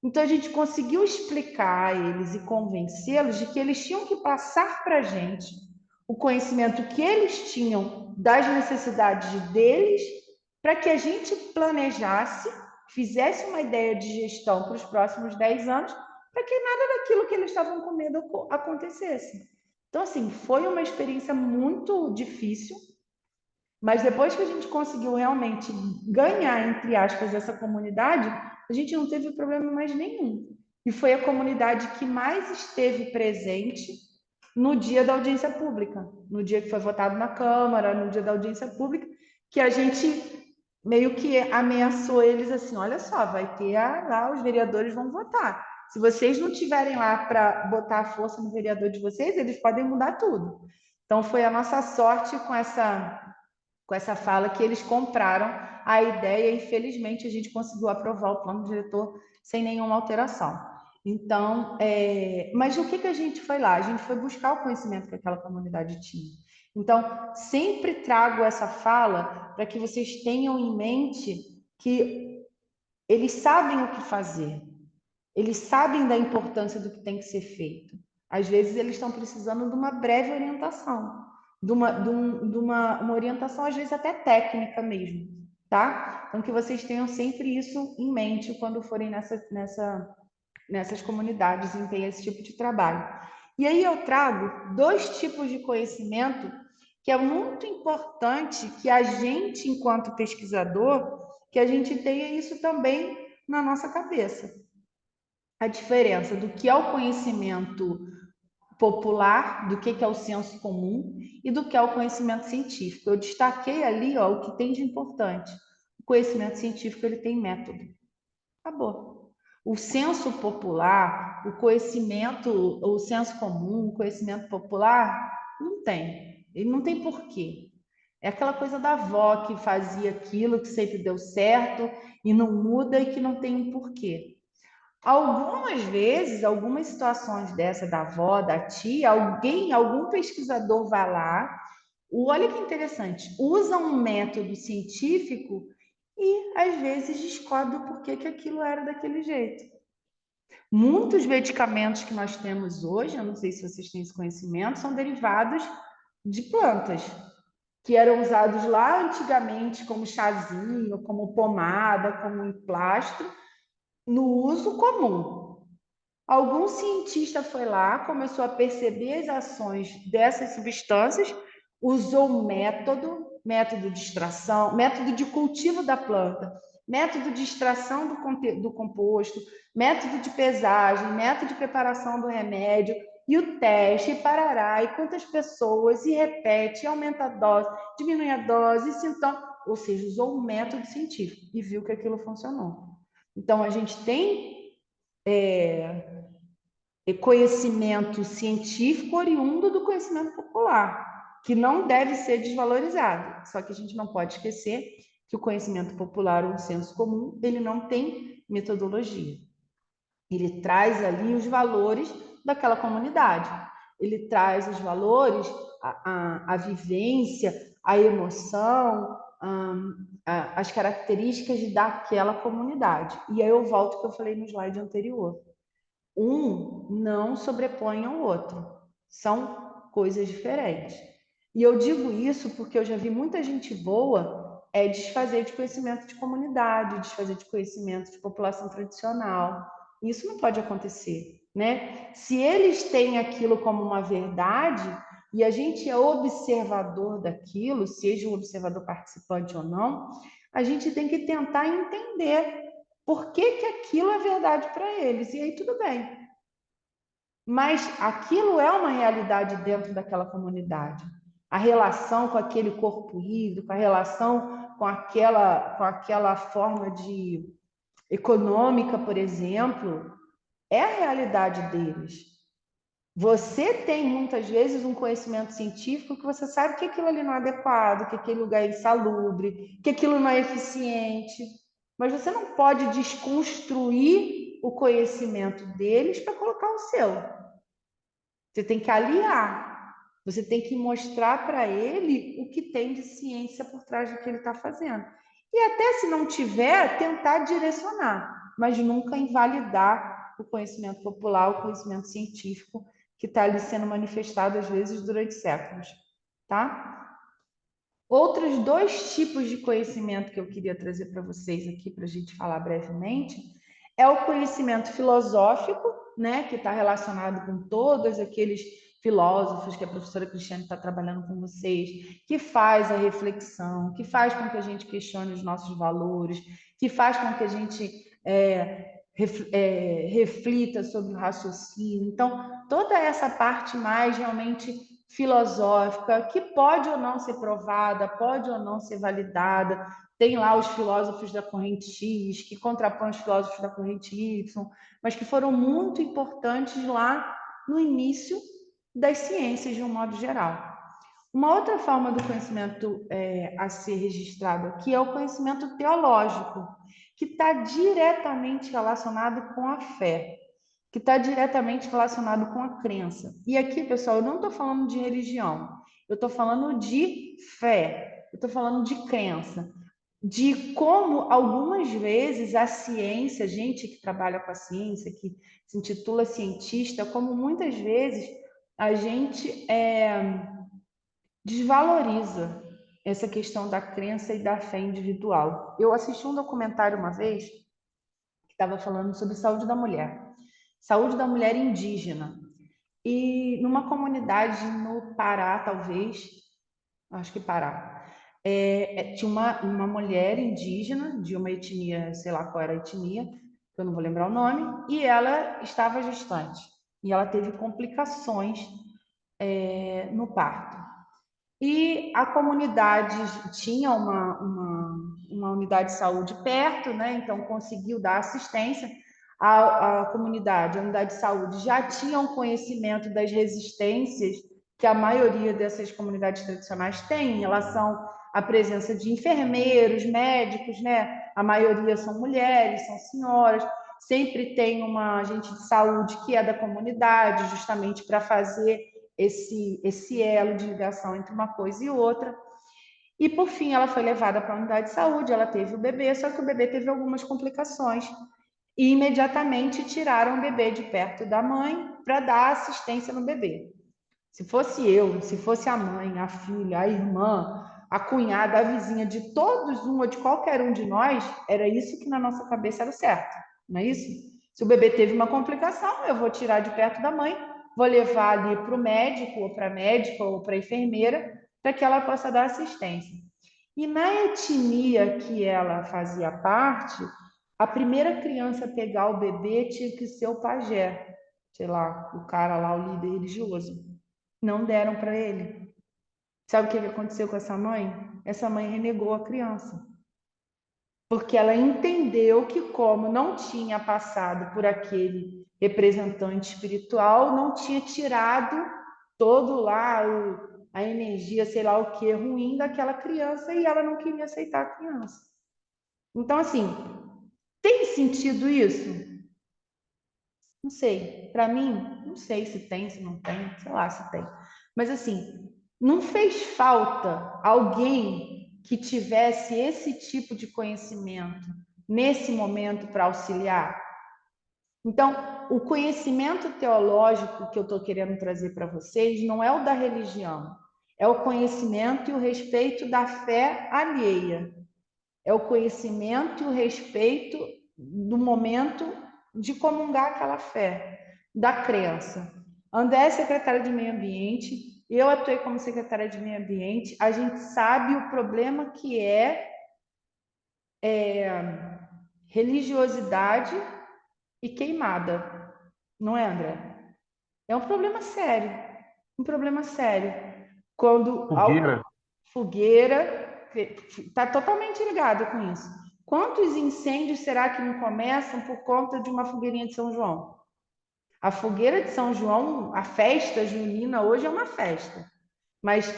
Então, a gente conseguiu explicar a eles e convencê-los de que eles tinham que passar para a gente o conhecimento que eles tinham das necessidades deles, para que a gente planejasse, fizesse uma ideia de gestão para os próximos 10 anos, para que nada daquilo que eles estavam com medo acontecesse. Então, assim, foi uma experiência muito difícil, mas depois que a gente conseguiu realmente ganhar, entre aspas, essa comunidade, a gente não teve problema mais nenhum. E foi a comunidade que mais esteve presente no dia da audiência pública, no dia que foi votado na Câmara, no dia da audiência pública, que a gente meio que ameaçou eles assim, olha só, vai ter lá, os vereadores vão votar. Se vocês não tiverem lá para botar a força no vereador de vocês, eles podem mudar tudo. Então foi a nossa sorte com essa fala que eles compraram a ideia e felizmente a gente conseguiu aprovar o plano diretor sem nenhuma alteração. Então, mas o que a gente foi lá? A gente foi buscar o conhecimento que aquela comunidade tinha. Então, sempre trago essa fala para que vocês tenham em mente que eles sabem o que fazer, eles sabem da importância do que tem que ser feito. Às vezes, eles estão precisando de uma breve orientação, de uma orientação, às vezes, até técnica mesmo, tá? Então, que vocês tenham sempre isso em mente quando forem nessas comunidades em que tem esse tipo de trabalho. E aí eu trago 2 tipos de conhecimento que é muito importante que a gente, enquanto pesquisador, que a gente tenha isso também na nossa cabeça. A diferença do que é o conhecimento popular, do que é o senso comum e do que é o conhecimento científico. Eu destaquei ali o que tem de importante. O conhecimento científico ele tem método. Acabou. O senso popular, o conhecimento, o senso comum, o conhecimento popular, não tem. Ele não tem porquê. É aquela coisa da avó que fazia aquilo, que sempre deu certo e não muda e que não tem um porquê. Algumas vezes, algumas situações dessa da avó, da tia, algum pesquisador vai lá, olha que interessante, usa um método científico e às vezes descobre o porquê que aquilo era daquele jeito. Muitos medicamentos que nós temos hoje, eu não sei se vocês têm esse conhecimento, são derivados de plantas, que eram usados lá antigamente como chazinho, como pomada, como emplastro, no uso comum. Algum cientista foi lá, começou a perceber as ações dessas substâncias, usou um método de extração, método de cultivo da planta, método de extração do composto, método de pesagem, método de preparação do remédio, e o teste, e parará, e quantas pessoas, e repete, e aumenta a dose, diminui a dose, e sintoma, ou seja, usou um método científico e viu que aquilo funcionou. Então, a gente tem conhecimento científico oriundo do conhecimento popular, que não deve ser desvalorizado. Só que a gente não pode esquecer que o conhecimento popular, ou o senso comum, ele não tem metodologia. Ele traz ali os valores daquela comunidade. Ele traz os valores, a vivência, a emoção, as características daquela comunidade. E aí eu volto ao que eu falei no slide anterior. Um não sobrepõe ao outro. São coisas diferentes. E eu digo isso porque eu já vi muita gente boa desfazer de conhecimento de comunidade, desfazer de conhecimento de população tradicional. Isso não pode acontecer, né? Se eles têm aquilo como uma verdade e a gente é observador daquilo, seja um observador participante ou não, a gente tem que tentar entender por que que aquilo é verdade para eles. E aí tudo bem. Mas aquilo é uma realidade dentro daquela comunidade. A relação com aquele corpo hídrico, a relação com aquela forma de econômica, por exemplo, é a realidade deles. Você tem muitas vezes um conhecimento científico que você sabe que aquilo ali não é adequado, que aquele lugar é insalubre, que aquilo não é eficiente, mas você não pode desconstruir o conhecimento deles para colocar o seu. Você tem que aliar, você tem que mostrar para ele o que tem de ciência por trás do que ele está fazendo. E até se não tiver, tentar direcionar, mas nunca invalidar o conhecimento popular, o conhecimento científico que está ali sendo manifestado, às vezes, durante séculos. Tá? Outros dois tipos de conhecimento que eu queria trazer para vocês aqui, para a gente falar brevemente, é o conhecimento filosófico, né, que está relacionado com todos aqueles filósofos que a professora Cristiane está trabalhando com vocês, que faz a reflexão, que faz com que a gente questione os nossos valores, que faz com que a gente reflita sobre o raciocínio. Então, toda essa parte mais realmente filosófica, que pode ou não ser provada, pode ou não ser validada. Tem lá os filósofos da corrente X, que contrapõem os filósofos da corrente Y, mas que foram muito importantes lá no início das ciências, de um modo geral. Uma outra forma do conhecimento a ser registrado aqui é o conhecimento teológico, que está diretamente relacionado com a fé, que está diretamente relacionado com a crença. E aqui, pessoal, eu não estou falando de religião, eu estou falando de fé, eu estou falando de crença, de como algumas vezes a ciência, gente que trabalha com a ciência, que se intitula cientista, como muitas vezes a gente desvaloriza essa questão da crença e da fé individual. Eu assisti um documentário uma vez que estava falando sobre saúde da mulher indígena. E numa comunidade no Pará, talvez, acho que Pará, tinha uma mulher indígena de uma etnia, sei lá qual era a etnia, que eu não vou lembrar o nome, e ela estava gestante. E ela teve complicações no parto. E a comunidade tinha uma unidade de saúde perto, né? Então conseguiu dar assistência. a comunidade, a unidade de saúde, já tinham conhecimento das resistências que a maioria dessas comunidades tradicionais tem em relação à presença de enfermeiros, médicos, né? A maioria são mulheres, são senhoras, sempre tem uma agente de saúde que é da comunidade, justamente para fazer esse elo de ligação entre uma coisa e outra. E, por fim, ela foi levada para a unidade de saúde, ela teve o bebê, só que o bebê teve algumas complicações. E imediatamente tiraram o bebê de perto da mãe para dar assistência no bebê. Se fosse eu, se fosse a mãe, a filha, a irmã, a cunhada, a vizinha, de todos um ou de qualquer um de nós, era isso que na nossa cabeça era o certo, não é isso? Se o bebê teve uma complicação, eu vou tirar de perto da mãe, vou levar ali para o médico, ou para a médica, ou para a enfermeira, para que ela possa dar assistência. E na etnia que ela fazia parte, a primeira criança a pegar o bebê tinha que ser o pajé, sei lá, o cara lá, o líder religioso. Não deram para ele. Sabe o que aconteceu com essa mãe? Essa mãe renegou a criança. Porque ela entendeu que, como não tinha passado por aquele representante espiritual, não tinha tirado todo lá a energia, sei lá o que, ruim daquela criança, e ela não queria aceitar a criança. Então, assim, tem sentido isso? Não sei. Para mim, não sei se tem, se não tem, sei lá se tem. Mas, assim, não fez falta alguém que tivesse esse tipo de conhecimento nesse momento para auxiliar? Então, o conhecimento teológico que eu estou querendo trazer para vocês não é o da religião, é o conhecimento e o respeito da fé alheia. É o conhecimento e o respeito do momento de comungar aquela fé, da crença. André é secretária de Meio Ambiente, eu atuei como secretária de Meio Ambiente, a gente sabe o problema que é religiosidade e queimada, não é, André? É um problema sério. Quando Fogueira. fogueira está totalmente ligado com isso. Quantos incêndios será que não começam por conta de uma fogueirinha de São João? A fogueira de São João, a festa junina hoje é uma festa, mas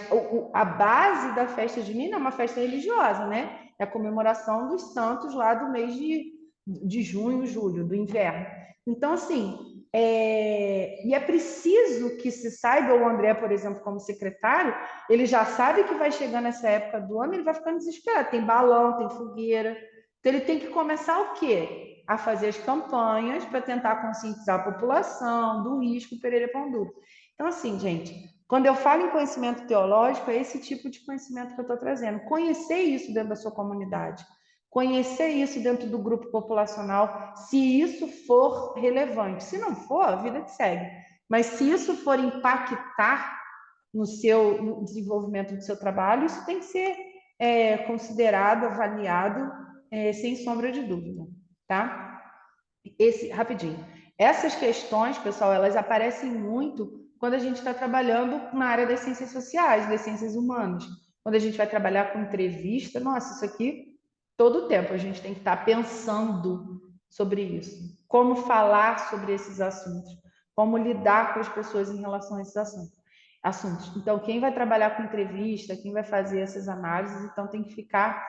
a base da festa junina é uma festa religiosa, né? É a comemoração dos santos lá do mês de junho, julho, do inverno. Então, assim, e é preciso que se saiba, o André, por exemplo, como secretário, ele já sabe que vai chegar nessa época do ano, ele vai ficando desesperado. Tem balão, tem fogueira. Então, ele tem que começar o quê? A fazer as campanhas para tentar conscientizar a população do risco Pereira Pão Duro. Então, assim, gente, quando eu falo em conhecimento teológico, é esse tipo de conhecimento que eu estou trazendo. Conhecer isso dentro da sua comunidade, conhecer isso dentro do grupo populacional, se isso for relevante. Se não for, a vida que segue. Mas se isso for impactar no desenvolvimento do seu trabalho, isso tem que ser considerado, avaliado, sem sombra de dúvida, tá? Rapidinho. Essas questões, pessoal, elas aparecem muito quando a gente está trabalhando na área das ciências sociais, das ciências humanas. Quando a gente vai trabalhar com entrevista, nossa, isso aqui, todo o tempo a gente tem que estar pensando sobre isso. Como falar sobre esses assuntos. Como lidar com as pessoas em relação a esses assuntos. Então, quem vai trabalhar com entrevista, quem vai fazer essas análises, então tem que ficar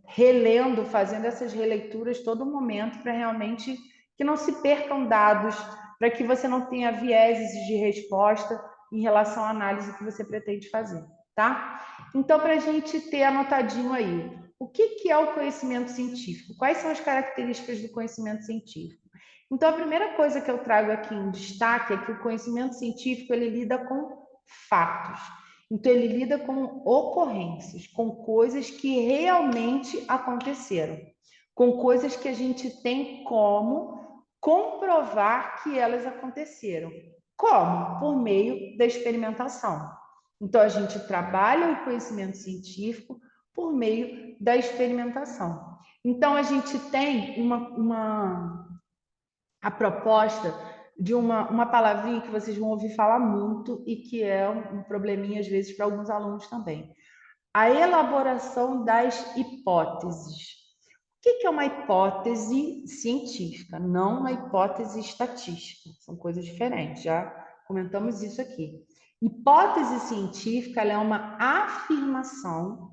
relendo, fazendo essas releituras todo momento para realmente que não se percam dados, para que você não tenha vieses de resposta em relação à análise que você pretende fazer, tá? Então, para a gente ter anotadinho aí, o que é o conhecimento científico? Quais são as características do conhecimento científico? Então, a primeira coisa que eu trago aqui em destaque é que o conhecimento científico ele lida com fatos. Então, ele lida com ocorrências, com coisas que realmente aconteceram, com coisas que a gente tem como comprovar que elas aconteceram. Como? Por meio da experimentação. Então, a gente trabalha o conhecimento científico por meio da experimentação. Então, a gente tem a proposta de uma palavrinha que vocês vão ouvir falar muito e que é um probleminha, às vezes, para alguns alunos também. A elaboração das hipóteses. O que é uma hipótese científica? Não uma hipótese estatística. São coisas diferentes, já comentamos isso aqui. Hipótese científica ela é uma afirmação,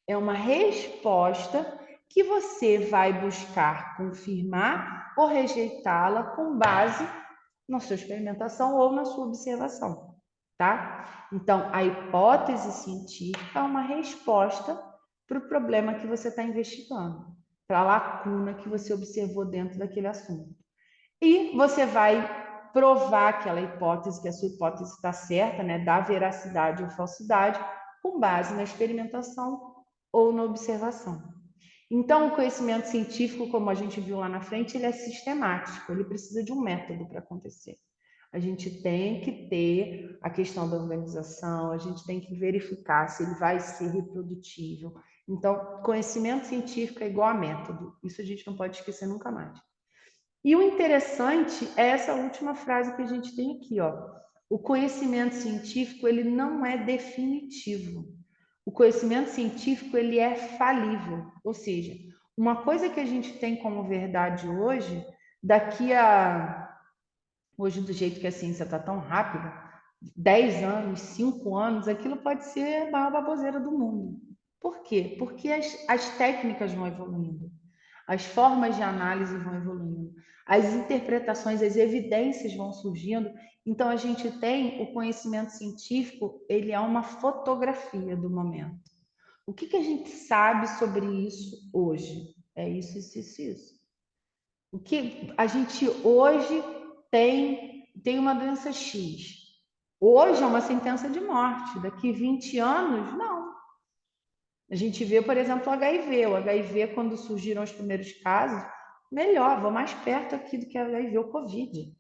é uma resposta que você vai buscar confirmar ou rejeitá-la com base na sua experimentação ou na sua observação, tá? Então, a hipótese científica é uma resposta para o problema que você está investigando, para a lacuna que você observou dentro daquele assunto. E você vai provar aquela hipótese, que a sua hipótese está certa, né? Da veracidade ou falsidade, com base na experimentação ou na observação. Então, o conhecimento científico, como a gente viu lá na frente, ele é sistemático, ele precisa de um método para acontecer. A gente tem que ter a questão da organização, a gente tem que verificar se ele vai ser reprodutível. Então, conhecimento científico é igual a método. Isso a gente não pode esquecer nunca mais. E o interessante é essa última frase que a gente tem aqui, ó. O conhecimento científico, ele não é definitivo. O conhecimento científico, ele é falível. Ou seja, uma coisa que a gente tem como verdade hoje, daqui a... Hoje, do jeito que a ciência está tão rápida, 10 anos, 5 anos, aquilo pode ser a maior baboseira do mundo. Por quê? Porque as técnicas vão evoluindo, as formas de análise vão evoluindo, as interpretações, as evidências vão surgindo. Então, a gente tem o conhecimento científico, ele é uma fotografia do momento. O que a gente sabe sobre isso hoje? É isso, isso, isso, isso. O que a gente hoje tem uma doença X. Hoje é uma sentença de morte. Daqui 20 anos, não. A gente vê, por exemplo, o HIV. O HIV, quando surgiram os primeiros casos, melhor, vou mais perto aqui do que o HIV, o Covid.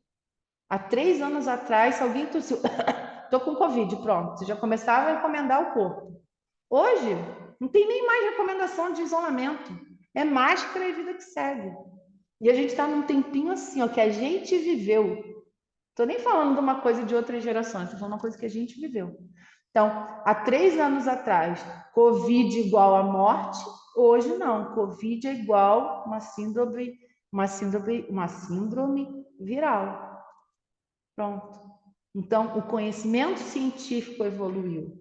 Há 3 anos atrás, se alguém tossiu, estou com Covid, pronto, você já começava a encomendar o corpo. Hoje, não tem nem mais recomendação de isolamento. É máscara e vida que segue. E a gente está num tempinho assim, ó, que a gente viveu. Estou nem falando de uma coisa de outras gerações, estou falando uma coisa que a gente viveu. Então, há 3 anos atrás, Covid igual a morte, hoje não. Covid é igual uma síndrome viral. Pronto. Então, o conhecimento científico evoluiu.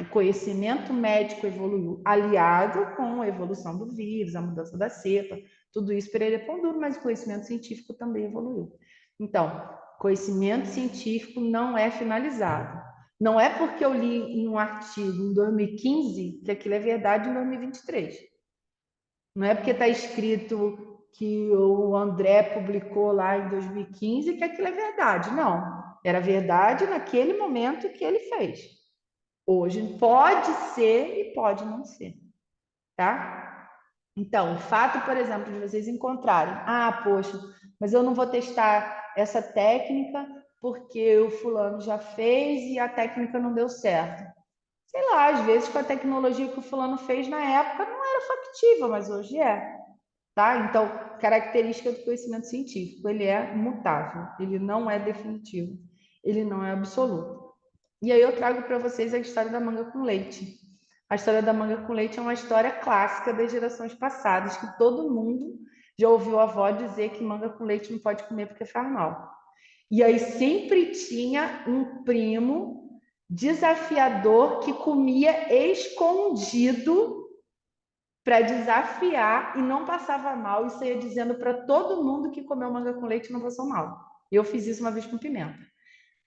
O conhecimento médico evoluiu, aliado com a evolução do vírus, a mudança da cepa, tudo isso pereira pão duro, mas o conhecimento científico também evoluiu. Então, conhecimento científico não é finalizado. Não é porque eu li em um artigo em 2015 que aquilo é verdade em 2023. Não é porque está escrito que o André publicou lá em 2015 que aquilo é verdade. Não. Era verdade naquele momento que ele fez. Hoje pode ser e pode não ser, tá? Então, o fato, por exemplo, de vocês encontrarem, poxa, mas eu não vou testar essa técnica porque o fulano já fez e a técnica não deu certo. Sei lá, às vezes com a tecnologia que o fulano fez na época não era factível, mas hoje é, tá? Então, característica do conhecimento científico, ele é mutável, ele não é definitivo, ele não é absoluto. E aí eu trago para vocês a história da manga com leite. A história da manga com leite é uma história clássica das gerações passadas, que todo mundo já ouviu a avó dizer que manga com leite não pode comer porque faz mal. E aí sempre tinha um primo desafiador que comia escondido para desafiar e não passava mal e saía dizendo para todo mundo que comeu manga com leite não passou mal. Eu fiz isso uma vez com pimenta.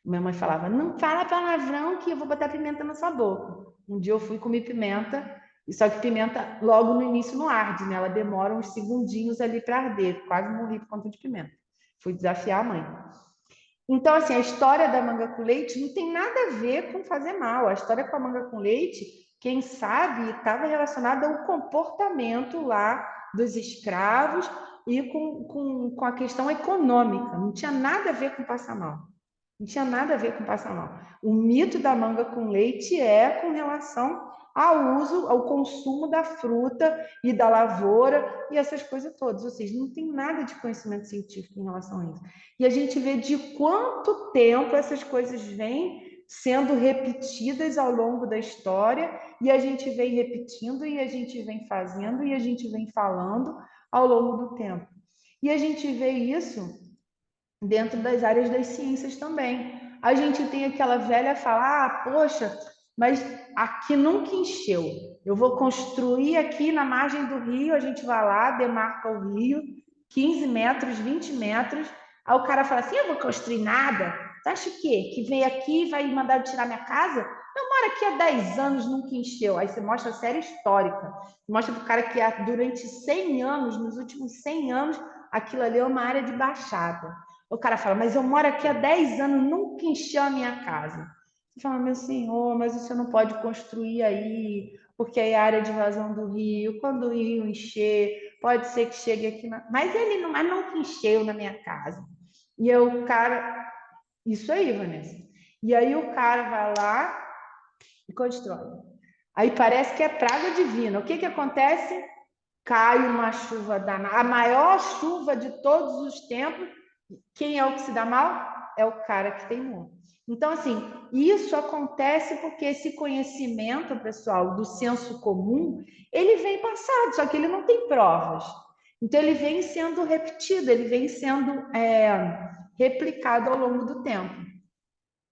Minha mãe falava, não fala palavrão que eu vou botar pimenta na sua boca. Um dia eu fui comer pimenta, só que pimenta logo no início não arde, né? Ela demora uns segundinhos ali para arder. Quase morri por conta de pimenta. Fui desafiar a mãe. Então, assim, a história da manga com leite não tem nada a ver com fazer mal. A história com a manga com leite, quem sabe, estava relacionada ao comportamento lá dos escravos e com a questão econômica. Não tinha nada a ver com passar mal. Não tinha nada a ver com passar mal. O mito da manga com leite é com relação ao uso, ao consumo da fruta e da lavoura e essas coisas todas. Ou seja, não tem nada de conhecimento científico em relação a isso. E a gente vê de quanto tempo essas coisas vêm sendo repetidas ao longo da história e a gente vem repetindo e a gente vem fazendo e a gente vem falando ao longo do tempo. E a gente vê isso dentro das áreas das ciências também. A gente tem aquela velha fala, poxa, mas aqui nunca encheu. Eu vou construir aqui na margem do rio, a gente vai lá, demarca o rio, 15 metros, 20 metros. Aí o cara fala assim, eu vou construir nada. Você acha o quê? Que vem aqui e vai mandar tirar minha casa? Eu moro aqui há 10 anos, nunca encheu. Aí você mostra a série histórica. Mostra para o cara que durante 100 anos, nos últimos 100 anos, aquilo ali é uma área de baixada. O cara fala, mas eu moro aqui há 10 anos, nunca encheu a minha casa. Você fala, meu senhor, mas você não pode construir aí, porque aí é a área de vazão do rio, quando o rio encher, pode ser que chegue aqui. Mas ele não, mas nunca encheu na minha casa. E aí o cara, isso aí, Vanessa. E aí o cara vai lá e constrói. Aí parece que é praga divina. O que que acontece? Cai uma chuva danada, a maior chuva de todos os tempos. Quem é o que se dá mal? É o cara que teimou. Então, assim, isso acontece porque esse conhecimento, pessoal, do senso comum, ele vem passado, só que ele não tem provas. Então, ele vem sendo repetido, ele vem sendo replicado ao longo do tempo.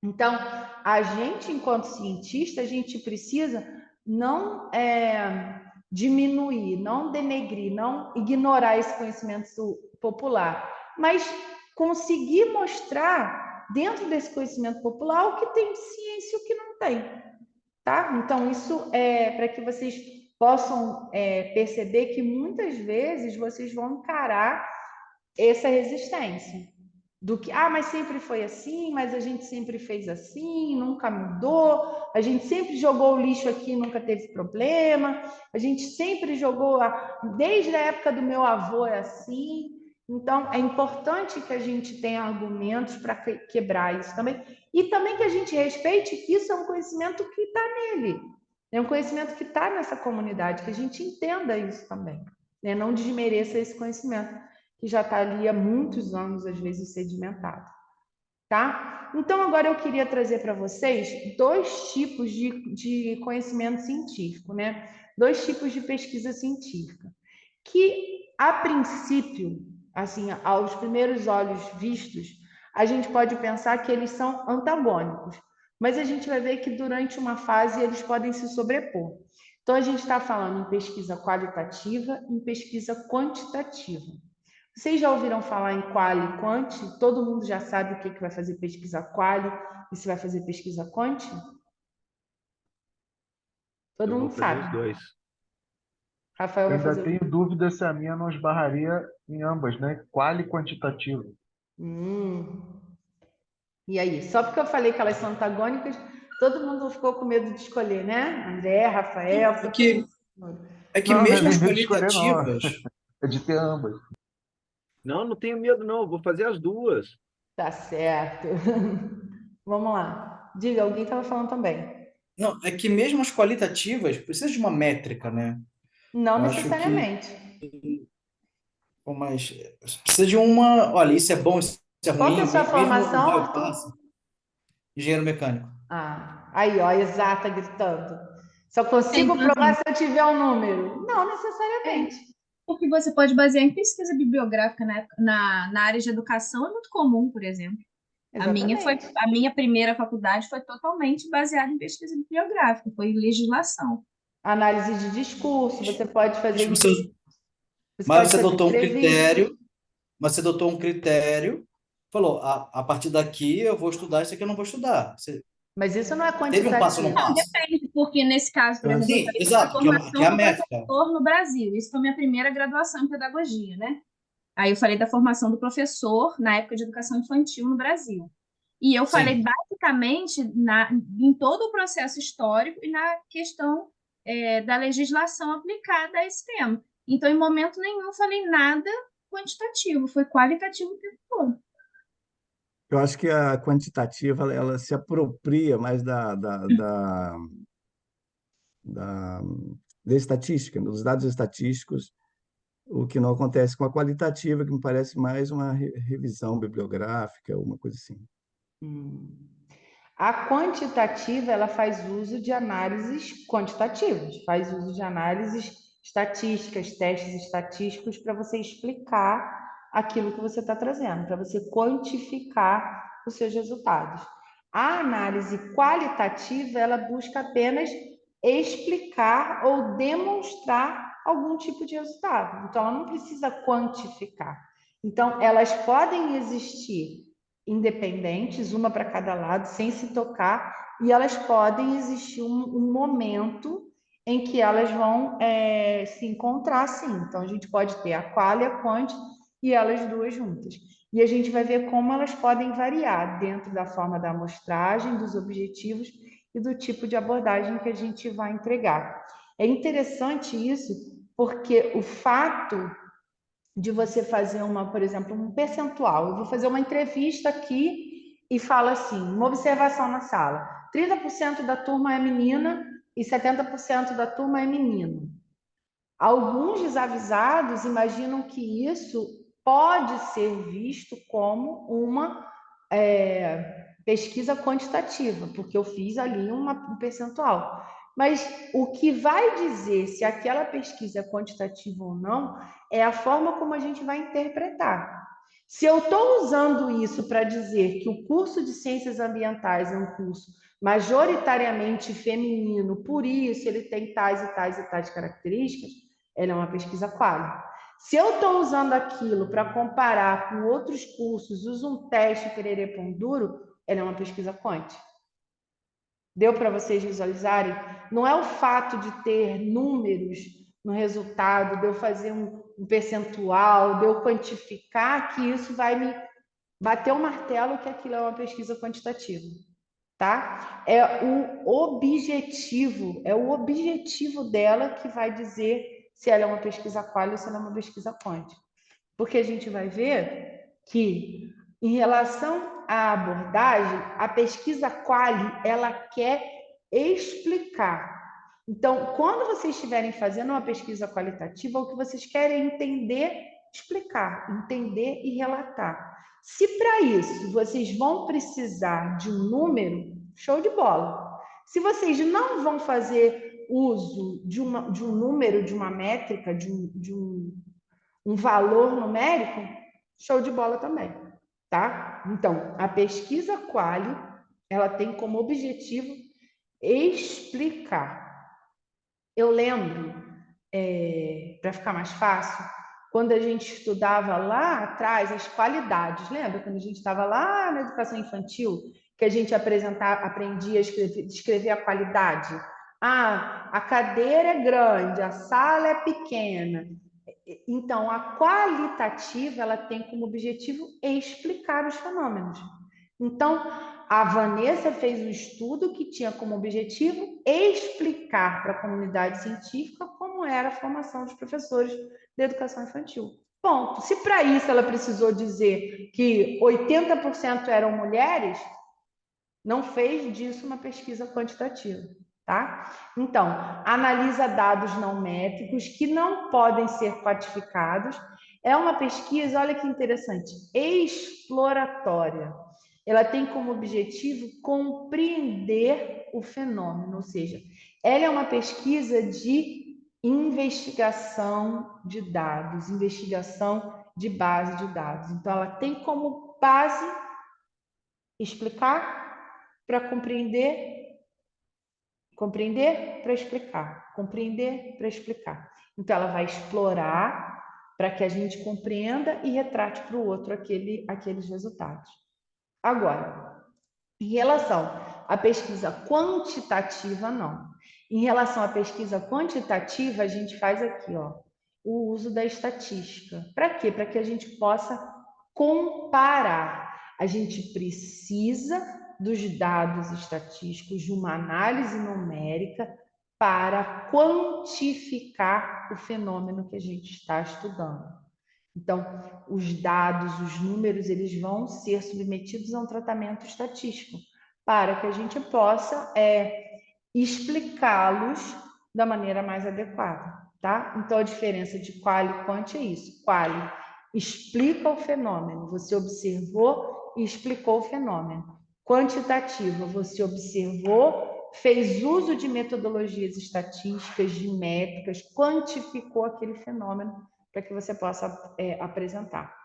Então, a gente, enquanto cientista, a gente precisa não diminuir, não denegrir, não ignorar esse conhecimento popular, mas conseguir mostrar dentro desse conhecimento popular o que tem de ciência e o que não tem, tá? Então, isso é para que vocês possam perceber que muitas vezes vocês vão encarar essa resistência do que, mas sempre foi assim, mas a gente sempre fez assim, nunca mudou, a gente sempre jogou o lixo aqui, nunca teve problema, a gente sempre jogou, desde a época do meu avô é assim. Então, é importante que a gente tenha argumentos para quebrar isso também, e também que a gente respeite que isso é um conhecimento que está nele, é um conhecimento que está nessa comunidade, que a gente entenda isso também, né? Não desmereça esse conhecimento que já está ali há muitos anos, às vezes, sedimentado, tá? Então, agora eu queria trazer para vocês 2 tipos de conhecimento científico, né? 2 tipos de pesquisa científica, que, a princípio, assim, aos primeiros olhos vistos, a gente pode pensar que eles são antagônicos, mas a gente vai ver que durante uma fase eles podem se sobrepor. Então, a gente está falando em pesquisa qualitativa e em pesquisa quantitativa. Vocês já ouviram falar em quali e quant? Todo mundo já sabe o que vai fazer pesquisa quali e se vai fazer pesquisa quant? Todo Eu vou mundo fazer sabe. os dois. Rafael Eu vai ainda fazer tenho dúvida se a minha não esbarraria em ambas, né? Qual e quantitativo. E aí? Só porque eu falei que elas são antagônicas, todo mundo ficou com medo de escolher, né? André, Rafael. É que Não, não é mesmo nem as medo de escolher, não. qualitativas, É de ter ambas. Não, não tenho medo, não. Vou fazer as duas. Tá certo. Vamos lá. Diga, alguém estava falando também. não, é que mesmo as qualitativas precisa de uma métrica, né? Não Eu acho que, necessariamente. pô, mas precisa de uma, olha, isso é bom, isso é Qual que é a ruim, sua mesmo o formação, raio Arthur? passa, engenheiro mecânico. Aí, ó, exata gritando. Só consigo Então, provar assim, se eu tiver um número. Não é, necessariamente. porque você pode basear em pesquisa bibliográfica na área de educação, é muito comum, por exemplo. Exatamente. A minha primeira faculdade foi totalmente baseada em pesquisa bibliográfica, foi legislação. Análise de discurso, você pode Mas fazer você, você mas pode você fazer adotou um entrevista. critério, mas você adotou um critério, falou, a partir daqui eu vou estudar, isso aqui eu não vou estudar. Você Mas isso não é teve um passo a não quantitativo. Não, passo? depende, porque nesse caso, por Eu exemplo, acho, eu Sim, falei que a exato, que é formação a do métrica. professor no Brasil. Isso foi minha primeira graduação em pedagogia, né? Aí eu falei da formação do professor na época de educação infantil no Brasil. E eu falei Sim. basicamente em todo o processo histórico e na questão da legislação aplicada a esse tema. Então, em momento nenhum, eu falei nada quantitativo, foi qualitativo o tempo todo. eu acho que a quantitativa ela se apropria mais da, da estatística, dos dados estatísticos, o que não acontece com a qualitativa, que me parece mais uma revisão bibliográfica, uma coisa assim. A quantitativa, ela faz uso de análises quantitativas, faz uso de análises estatísticas, testes estatísticos para você explicar aquilo que você está trazendo, para você quantificar os seus resultados. A análise qualitativa, ela busca apenas explicar ou demonstrar algum tipo de resultado. Então, ela não precisa quantificar. Então, elas podem existir independentes, uma para cada lado, sem se tocar, e elas podem existir um momento em que elas vão se encontrar, sim. Então, a gente pode ter a qual e a quant e elas duas juntas. E a gente vai ver como elas podem variar dentro da forma da amostragem, dos objetivos e do tipo de abordagem que a gente vai entregar. É interessante isso, porque o fato de você fazer por exemplo, um percentual. Eu vou fazer uma entrevista aqui e falo assim, uma observação na sala. 30% da turma é menina e 70% da turma é menino. Alguns desavisados imaginam que isso pode ser visto como uma pesquisa quantitativa, porque eu fiz ali um percentual. Mas o que vai dizer se aquela pesquisa é quantitativa ou não é a forma como a gente vai interpretar. Se eu estou usando isso para dizer que o curso de Ciências Ambientais é um curso majoritariamente feminino, por isso ele tem tais e tais e tais características, ela é uma pesquisa quali. Se eu estou usando aquilo para comparar com outros cursos, uso um teste pererê pão duro, ela é uma pesquisa quant. Deu para vocês visualizarem? Não é o fato de ter números no resultado, de eu fazer um percentual, de eu quantificar, que isso vai me bater o martelo que aquilo é uma pesquisa quantitativa. Tá? É o objetivo dela que vai dizer se ela é uma pesquisa quali ou se ela é uma pesquisa quant. Porque a gente vai ver que, em relação à abordagem, a pesquisa quali, ela quer explicar. Então, quando vocês estiverem fazendo uma pesquisa qualitativa, o que vocês querem entender, explicar, entender e relatar. Se para isso vocês vão precisar de um número, show de bola. Se vocês não vão fazer uso de um número, de uma métrica, de um valor numérico, show de bola também, tá? Então, a pesquisa quali, ela tem como objetivo explicar. Eu lembro, para ficar mais fácil, quando a gente estudava lá atrás as qualidades, lembra? Quando a gente estava lá na educação infantil, que a gente aprendia a escrever a qualidade. Ah, a cadeira é grande, a sala é pequena. Então, a qualitativa, ela tem como objetivo explicar os fenômenos. Então, a Vanessa fez um estudo que tinha como objetivo explicar para a comunidade científica como era a formação dos professores de educação infantil. Ponto. Se para isso ela precisou dizer que 80% eram mulheres, não fez disso uma pesquisa quantitativa, tá? Então, analisa dados não métricos que não podem ser quantificados. É uma pesquisa, olha que interessante, exploratória. Ela tem como objetivo compreender o fenômeno, ou seja, ela é uma pesquisa de investigação de dados, investigação de base de dados. Então, ela tem como base explicar para compreender para explicar, compreender para explicar. Então, ela vai explorar para que a gente compreenda e retrate para o outro aqueles resultados. Agora, em relação à pesquisa quantitativa, não. Em relação à pesquisa quantitativa, a gente faz aqui, ó, o uso da estatística. Para quê? Para que a gente possa comparar. A gente precisa dos dados estatísticos, de uma análise numérica para quantificar o fenômeno que a gente está estudando. Então, os dados, os números, eles vão ser submetidos a um tratamento estatístico para que a gente possa explicá-los da maneira mais adequada, tá? Então, a diferença de quali e quant é isso. Quali explica o fenômeno, você observou e explicou o fenômeno. Quantitativa, você observou fez uso de metodologias estatísticas, de métricas, quantificou aquele fenômeno para que você possa apresentar,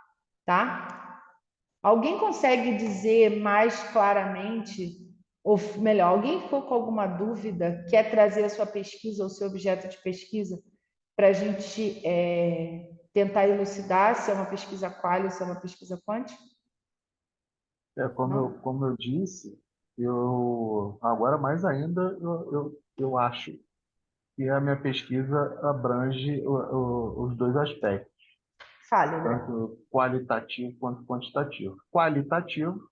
tá? Alguém consegue dizer mais claramente, ou melhor, alguém ficou com alguma dúvida, quer trazer a sua pesquisa ou seu objeto de pesquisa para a gente tentar elucidar se é uma pesquisa quali ou se é uma pesquisa quant? Como eu disse, agora mais ainda, eu acho que a minha pesquisa abrange os dois aspectos, Fale, André. tanto qualitativo quanto quantitativo. Qualitativo,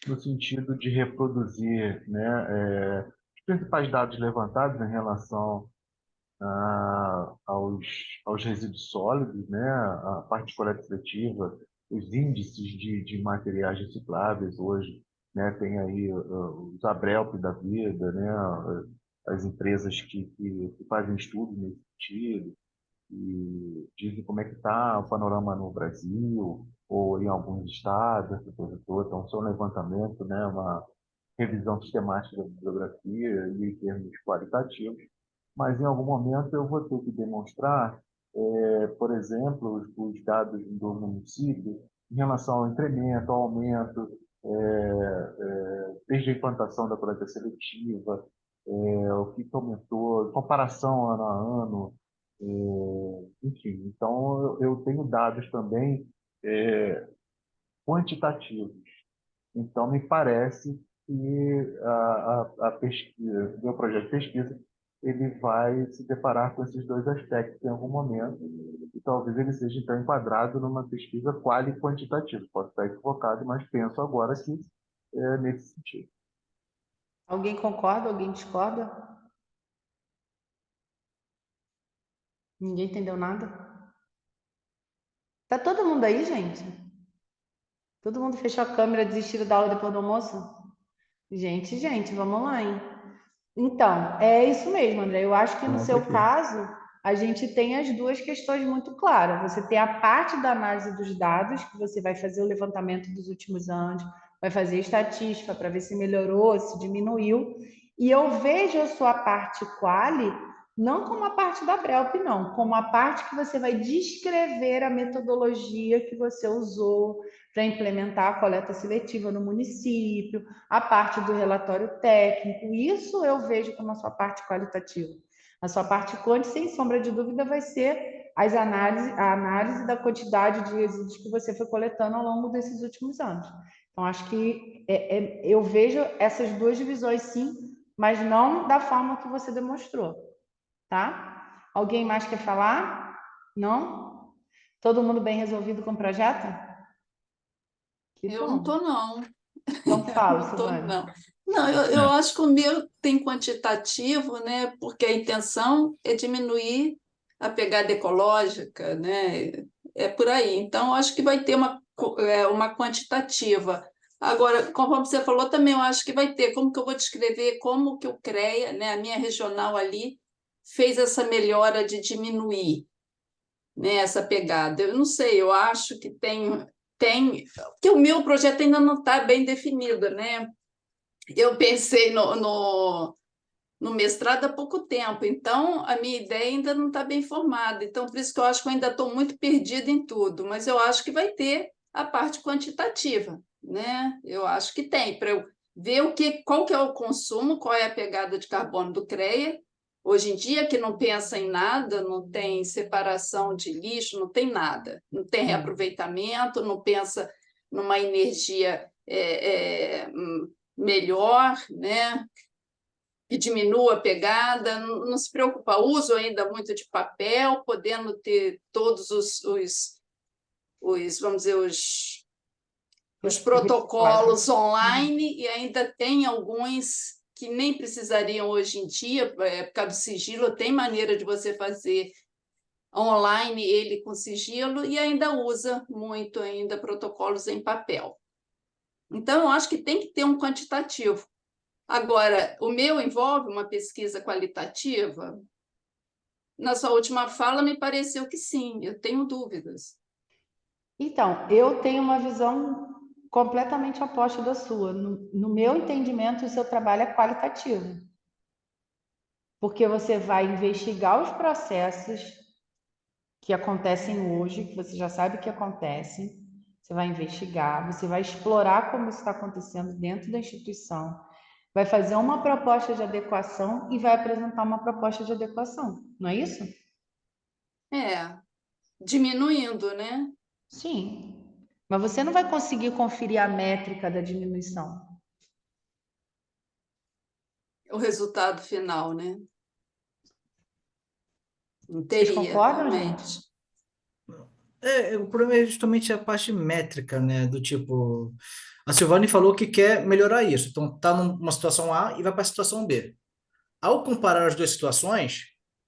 no sentido de reproduzir, né, os principais dados levantados em relação aos resíduos sólidos, né, a parte de coleta seletiva, os índices de materiais recicláveis hoje, né, tem aí os Abrelp da vida, né, as empresas que fazem estudos nesse sentido e dizem como é que está o panorama no Brasil ou em alguns estados, essa coisa toda. Então, são um levantamento, né, uma revisão sistemática da bibliografia e em termos qualitativos, mas em algum momento eu vou ter que demonstrar, por exemplo, os dados do município em relação ao incremento, ao aumento, desde a implantação da coleta seletiva, o que aumentou, comparação ano a ano, enfim. Então, eu tenho dados também quantitativos. Então, me parece que a pesquisa, o meu projeto de pesquisa, ele vai se deparar com esses dois aspectos em algum momento, e talvez ele seja, então, enquadrado numa pesquisa quali quantitativa. Posso estar equivocado, mas penso agora que é nesse sentido. Alguém concorda? Alguém discorda? Ninguém entendeu nada? Tá todo mundo aí, gente? Todo mundo fechou a câmera, desistiu da aula depois do almoço? Gente, vamos lá, hein? Então, é isso mesmo, André. Eu acho que no seu caso, a gente tem as duas questões muito claras. Você tem a parte da análise dos dados, que você vai fazer o levantamento dos últimos anos, vai fazer estatística para ver se melhorou, se diminuiu. E eu vejo a sua parte quali não como a parte da Brelp, não, como a parte que você vai descrever a metodologia que você usou para implementar a coleta seletiva no município, a parte do relatório técnico. Isso eu vejo como a sua parte qualitativa. A sua parte quant, sem sombra de dúvida, vai ser a análise da quantidade de resíduos que você foi coletando ao longo desses últimos anos. Então, acho que eu vejo essas duas divisões, sim, mas não da forma que você demonstrou, tá? Alguém mais quer falar? Não? Todo mundo bem resolvido com o projeto? Que Eu bom. não tô, não. Então fala, Não tô, Silvânia. não. Não, eu acho que o meu tem quantitativo, né? Porque a intenção é diminuir a pegada ecológica, né? É por aí. Então, eu acho que vai ter uma quantitativa. Agora, conforme você falou, também eu acho que vai ter. Como que eu vou descrever como que o CREA, né, a minha regional ali, fez essa melhora de diminuir, né, essa pegada? Eu não sei, eu acho que porque o meu projeto ainda não está bem definido, né? Eu pensei no mestrado há pouco tempo, então a minha ideia ainda não está bem formada. Então, por isso que eu acho que eu ainda estou muito perdida em tudo, mas eu acho que vai ter a parte quantitativa, né? Eu acho que tem, para eu ver qual que é o consumo, qual é a pegada de carbono do CREA. Hoje em dia, que não pensa em nada, não tem separação de lixo, não tem nada, não tem reaproveitamento, não pensa numa energia melhor, né? Que diminua a pegada, não se preocupa, uso ainda muito de papel, podendo ter todos vamos dizer, os protocolos online, e ainda tem alguns que nem precisariam hoje em dia, por causa do sigilo, tem maneira de você fazer online ele com sigilo, e ainda usa muito ainda protocolos em papel. Então, eu acho que tem que ter um quantitativo. Agora, o meu envolve uma pesquisa qualitativa? Na sua última fala, me pareceu que sim, eu tenho dúvidas. Então, eu tenho uma visão completamente oposta da sua. No meu entendimento, o seu trabalho é qualitativo. porque você vai investigar os processos que acontecem hoje, que você já sabe que acontecem, você vai investigar, você vai explorar como isso está acontecendo dentro da instituição, vai fazer uma proposta de adequação e vai apresentar uma proposta de adequação, não é isso? Diminuindo, né? Sim. Mas você não vai conseguir conferir a métrica da diminuição. O resultado final, né? Não Vocês teria, concordam, realmente. gente? O problema é justamente a parte métrica, né? Do tipo, a Silvane falou que quer melhorar isso. Então, tá numa situação A e vai para a situação B. Ao comparar as duas situações,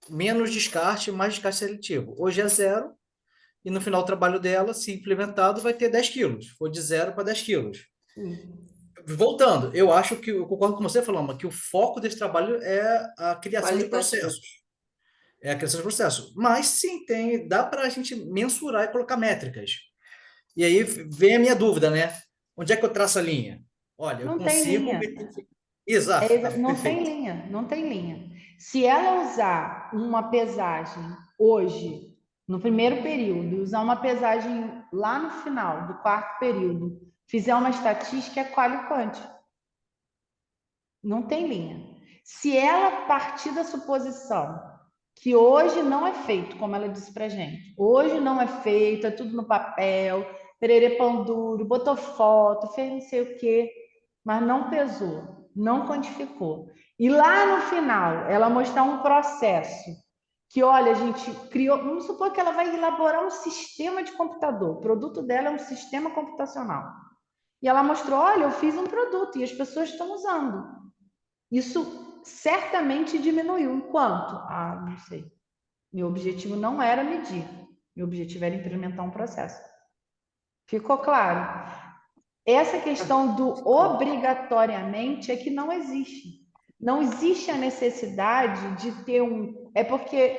menos descarte, mais descarte seletivo. Hoje é 0, e no final do trabalho dela, se implementado, vai ter 10 quilos. Foi de 0 para 10 quilos. Voltando, eu acho que, eu concordo com você, falando que o foco desse trabalho é a criação de Qualitativo. processos. É a criação de processos. Mas sim, dá para a gente mensurar e colocar métricas. E aí vem a minha dúvida, né? Onde é que eu traço a linha? Olha, eu Não tem consigo linha. Exato, Não tem perfeito. linha, não tem linha. Se ela usar uma pesagem hoje, no primeiro período, e usar uma pesagem lá no final do quarto período, fizer uma estatística, é qual e quant. Não tem linha. Se ela partir da suposição que hoje não é feito, como ela disse pra gente, hoje não é feito, é tudo no papel, pererê pão duro, botou foto, fez não sei o quê, mas não pesou, não quantificou. E lá no final, ela mostrar um processo que, olha, a gente criou, vamos supor que ela vai elaborar um sistema de computador, o produto dela é um sistema computacional. E ela mostrou, olha, eu fiz um produto e as pessoas estão usando. Isso certamente diminuiu. Enquanto? Não sei. Meu objetivo não era medir. Meu objetivo era implementar um processo. Ficou claro? Essa questão do obrigatoriamente é que não existe. Não existe a necessidade de ter um... É porque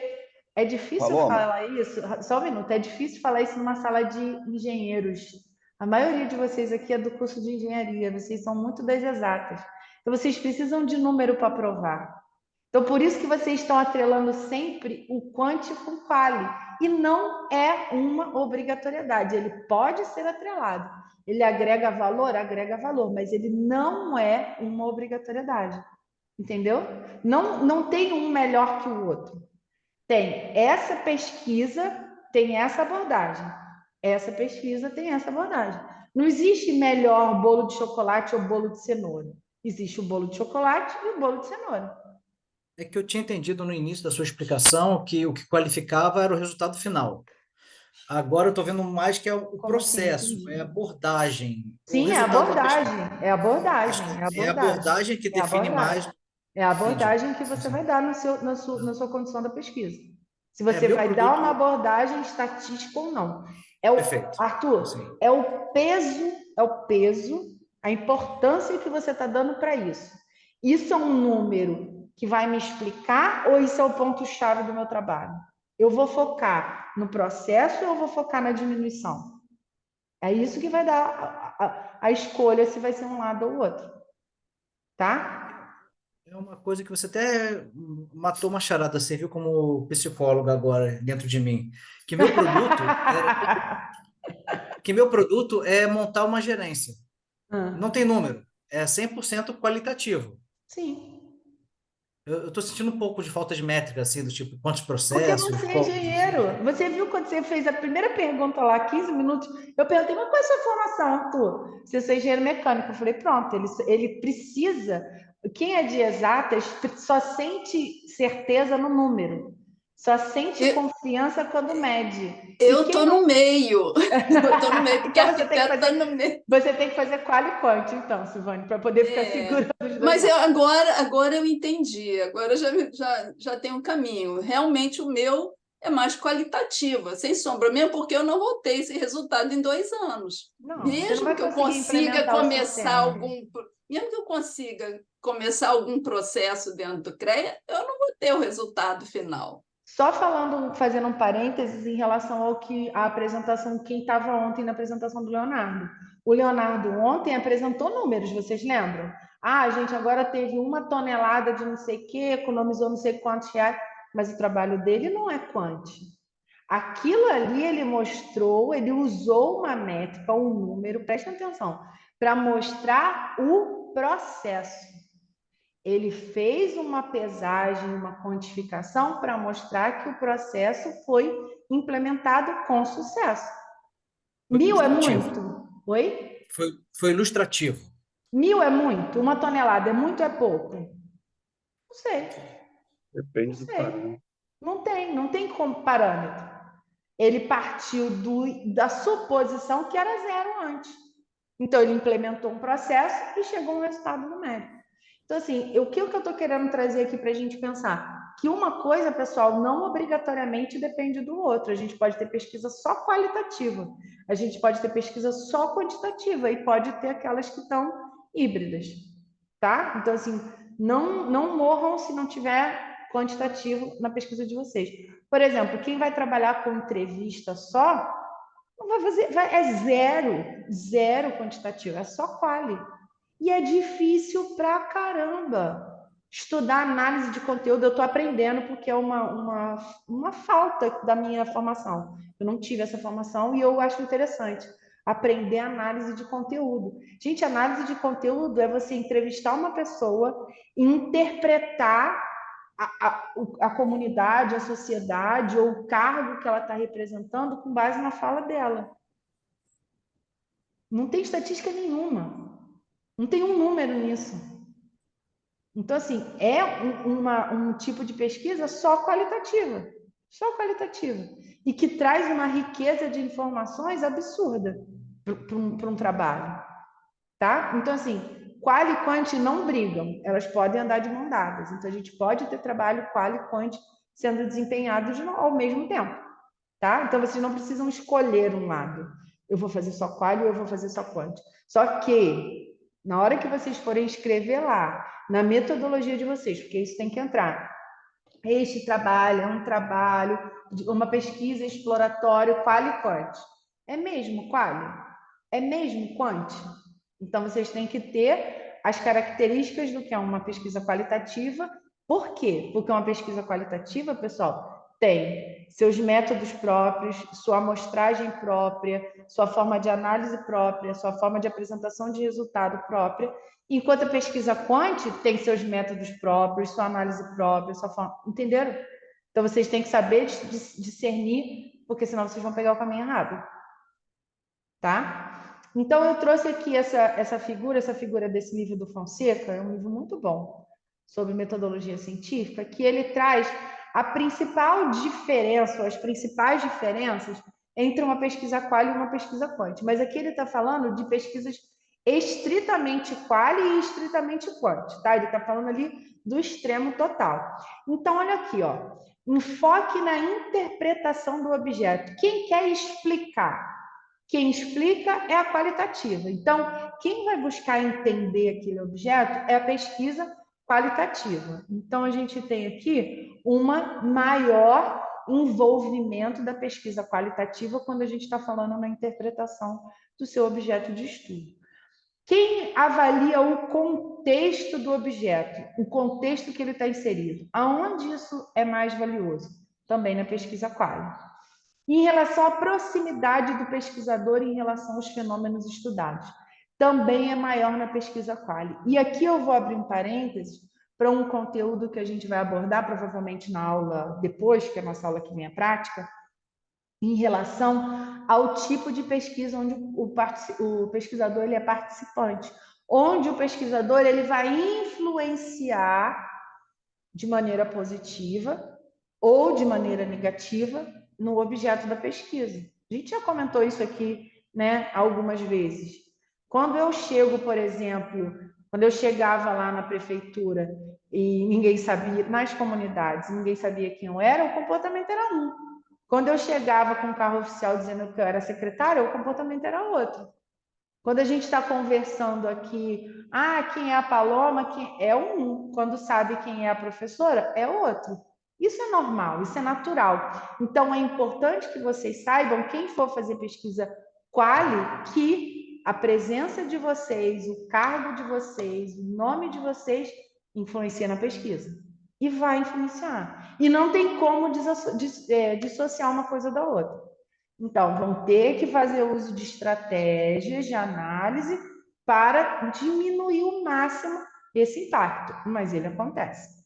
é difícil Paloma. falar isso... Só um minuto. É difícil falar isso numa sala de engenheiros. A maioria de vocês aqui é do curso de engenharia. Vocês são muito das exatas. Então, vocês precisam de número para provar. Então, por isso que vocês estão atrelando sempre o quant com o quali. E não é uma obrigatoriedade. Ele pode ser atrelado. Ele agrega valor, mas ele não é uma obrigatoriedade. Entendeu? Não tem um melhor que o outro. Tem essa pesquisa, tem essa abordagem. Essa pesquisa tem essa abordagem. Não existe melhor bolo de chocolate ou bolo de cenoura. Existe o bolo de chocolate e o bolo de cenoura. É que eu tinha entendido no início da sua explicação que o que qualificava era o resultado final. Agora eu estou vendo mais que é o processo, é a abordagem. Sim, é a abordagem. É a abordagem. É a abordagem que define mais. É a abordagem que você vai dar na sua condição da pesquisa. Se você meu vai produto... dar uma abordagem estatística ou não. Perfeito. Arthur, Sim. é o peso, a importância que você está dando para isso. Isso é um número que vai me explicar ou isso é o ponto-chave do meu trabalho? Eu vou focar no processo ou eu vou focar na diminuição? É isso que vai dar a escolha se vai ser um lado ou outro. Tá? É uma coisa que você até matou uma charada, você viu como psicóloga agora dentro de mim. Que meu produto é montar uma gerência. Não tem número, é 100% qualitativo. Sim. Eu estou sentindo um pouco de falta de métrica, assim, do tipo, quantos Porque processos... você é engenheiro. Você viu quando você fez a primeira pergunta lá, 15 minutos, eu perguntei, mas qual é a sua formação, Arthur? Você é engenheiro mecânico. Eu falei, pronto, ele precisa... Quem é de exatas só sente certeza no número. Só sente confiança quando mede. Eu estou no meio. Eu estou no meio, porque a arquiteta está no meio. Você tem que fazer qual e quant, então, Silvane, para poder ficar segurando os dois. Mas agora eu entendi. Agora já tem um caminho. Realmente o meu é mais qualitativa, sem sombra, mesmo porque eu não vou ter esse resultado em 2 anos. Mesmo que eu consiga começar algum processo dentro do CREA, eu não vou ter o resultado final. Só falando, fazendo um parênteses em relação ao que a apresentação, quem estava ontem na apresentação do Leonardo. O Leonardo ontem apresentou números, vocês lembram? Ah, a gente agora teve 1 tonelada de não sei o quê, economizou não sei quantos reais, mas o trabalho dele não é quant. Aquilo ali ele mostrou, ele usou uma métrica, um número, prestem atenção, para mostrar o processo. Ele fez uma pesagem, uma quantificação para mostrar que o processo foi implementado com sucesso. Foi 1.000 é ilustrativo. muito? Oi? Foi ilustrativo. 1.000 é muito? 1 tonelada é muito ou é pouco? Não sei. Depende do Sei. parâmetro. Não tem como parâmetro. Ele partiu da suposição que era zero antes. Então, ele implementou um processo e chegou a um resultado numérico. Então, assim, o que eu estou querendo trazer aqui para a gente pensar? Que uma coisa, pessoal, não obrigatoriamente depende do outro. A gente pode ter pesquisa só qualitativa, a gente pode ter pesquisa só quantitativa e pode ter aquelas que estão híbridas, tá? Então, assim, não morram se não tiver quantitativo na pesquisa de vocês. Por exemplo, quem vai trabalhar com entrevista só, não vai fazer, é zero quantitativo, é só quali. E é difícil pra caramba. Estudar análise de conteúdo, eu estou aprendendo porque é uma falta da minha formação. Eu não tive essa formação e eu acho interessante aprender análise de conteúdo. Gente, análise de conteúdo é você entrevistar uma pessoa e interpretar a comunidade, a sociedade ou o cargo que ela está representando com base na fala dela. Não tem estatística nenhuma. Não tem um número nisso. Então, assim, é um tipo de pesquisa só qualitativa. Só qualitativa. E que traz uma riqueza de informações absurda para um trabalho. Tá? Então, assim, qual e quant não brigam. Elas podem andar de mão dadas. Então, a gente pode ter trabalho qual e quant sendo desempenhados ao mesmo tempo. Tá? Então, vocês não precisam escolher um lado. Eu vou fazer só qual ou eu vou fazer só quant. Só que, na hora que vocês forem escrever lá, na metodologia de vocês, porque isso tem que entrar. Este trabalho é um trabalho, uma pesquisa exploratória qual e quant. É mesmo qual? É mesmo quant? Então, vocês têm que ter as características do que é uma pesquisa qualitativa. Por quê? Porque uma pesquisa qualitativa, pessoal, tem seus métodos próprios, sua amostragem própria, sua forma de análise própria, sua forma de apresentação de resultado própria, enquanto a pesquisa quant tem seus métodos próprios, sua análise própria, sua forma... Entenderam? Então, vocês têm que saber discernir, porque senão vocês vão pegar o caminho errado. Tá? Então, eu trouxe aqui essa figura desse livro do Fonseca, é um livro muito bom, sobre metodologia científica, que ele traz a principal diferença, ou as principais diferenças entre uma pesquisa qual e uma pesquisa quant. Mas aqui ele está falando de pesquisas estritamente qual e estritamente quant, tá? Ele está falando ali do extremo total. Então, olha aqui, ó. Enfoque na interpretação do objeto. Quem quer explicar? Quem explica é a qualitativa. Então, quem vai buscar entender aquele objeto é a pesquisa qualitativa. Então, a gente tem aqui um maior envolvimento da pesquisa qualitativa quando a gente está falando na interpretação do seu objeto de estudo. Quem avalia o contexto do objeto, o contexto que ele está inserido? Aonde isso é mais valioso? Também na pesquisa qual. Em relação à proximidade do pesquisador em relação aos fenômenos estudados, também é maior na pesquisa qual. E aqui eu vou abrir um parênteses para um conteúdo que a gente vai abordar provavelmente na aula depois, que é a nossa aula que vem a prática, em relação ao tipo de pesquisa onde o pesquisador ele é participante, onde o pesquisador ele vai influenciar de maneira positiva ou de maneira negativa no objeto da pesquisa. A gente já comentou isso aqui, né, algumas vezes. Quando eu chego, por exemplo, quando eu chegava lá na prefeitura e ninguém sabia, nas comunidades, ninguém sabia quem eu era, o comportamento era um. Quando eu chegava com o carro oficial dizendo que eu era secretária, o comportamento era outro. Quando a gente está conversando aqui, quem é a Paloma? Quem é um. Quando sabe quem é a professora, é outro. Isso é normal, isso é natural. Então, é importante que vocês saibam, quem for fazer pesquisa quali, que a presença de vocês, o cargo de vocês, o nome de vocês influencia na pesquisa. E vai influenciar. E não tem como dissociar uma coisa da outra. Então, vão ter que fazer uso de estratégias de análise para diminuir o máximo esse impacto, mas ele acontece.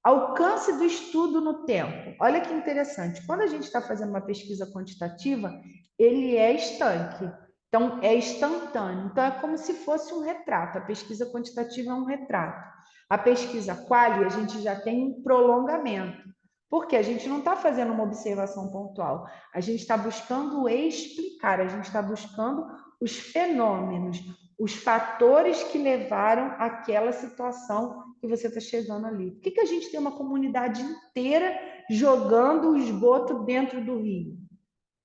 Alcance do estudo no tempo. Olha que interessante. Quando a gente está fazendo uma pesquisa quantitativa, ele é estanque. Então, é instantâneo. Então, é como se fosse um retrato. A pesquisa quantitativa é um retrato. A pesquisa quali, a gente já tem um prolongamento. Porque a gente não está fazendo uma observação pontual. A gente está buscando explicar, a gente está buscando os fenômenos, os fatores que levaram àquela situação que você está chegando ali. Por que a gente tem uma comunidade inteira jogando o esgoto dentro do rio?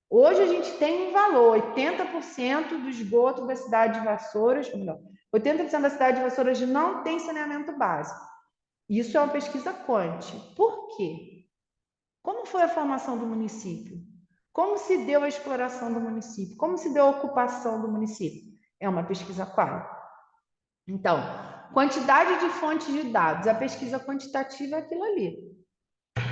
Hoje a gente tem um valor, 80% do esgoto da cidade de Vassouras, ou melhor, 80% da cidade de Vassouras não tem saneamento básico. Isso é uma pesquisa quant. Por quê? Como foi a formação do município? Como se deu a exploração do município? Como se deu a ocupação do município? É uma pesquisa qual? Então, quantidade de fontes de dados. A pesquisa quantitativa é aquilo ali.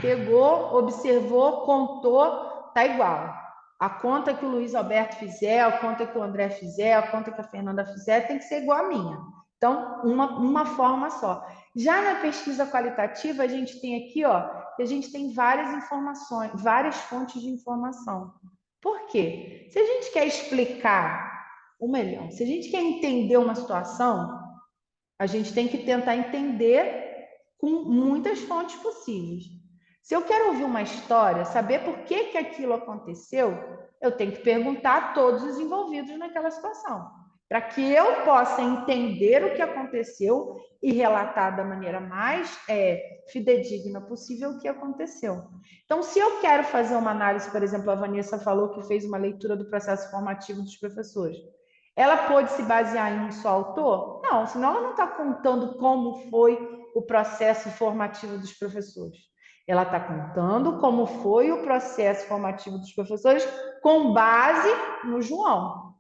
Pegou, observou, contou, tá igual. A conta que o Luiz Alberto fizer, a conta que o André fizer, a conta que a Fernanda fizer, tem que ser igual a minha. Então, uma forma só. Já na pesquisa qualitativa, a gente tem aqui, ó, que a gente tem várias informações, várias fontes de informação. Por quê? Se a gente quer explicar, ou melhor, se a gente quer entender uma situação, a gente tem que tentar entender com muitas fontes possíveis. Se eu quero ouvir uma história, saber por que aquilo aconteceu, eu tenho que perguntar a todos os envolvidos naquela situação, para que eu possa entender o que aconteceu e relatar da maneira mais fidedigna possível o que aconteceu. Então, se eu quero fazer uma análise, por exemplo, a Vanessa falou que fez uma leitura do processo formativo dos professores. Ela pode se basear em um só autor? Não, senão ela não está contando como foi o processo formativo dos professores. Ela está contando como foi o processo formativo dos professores com base no João.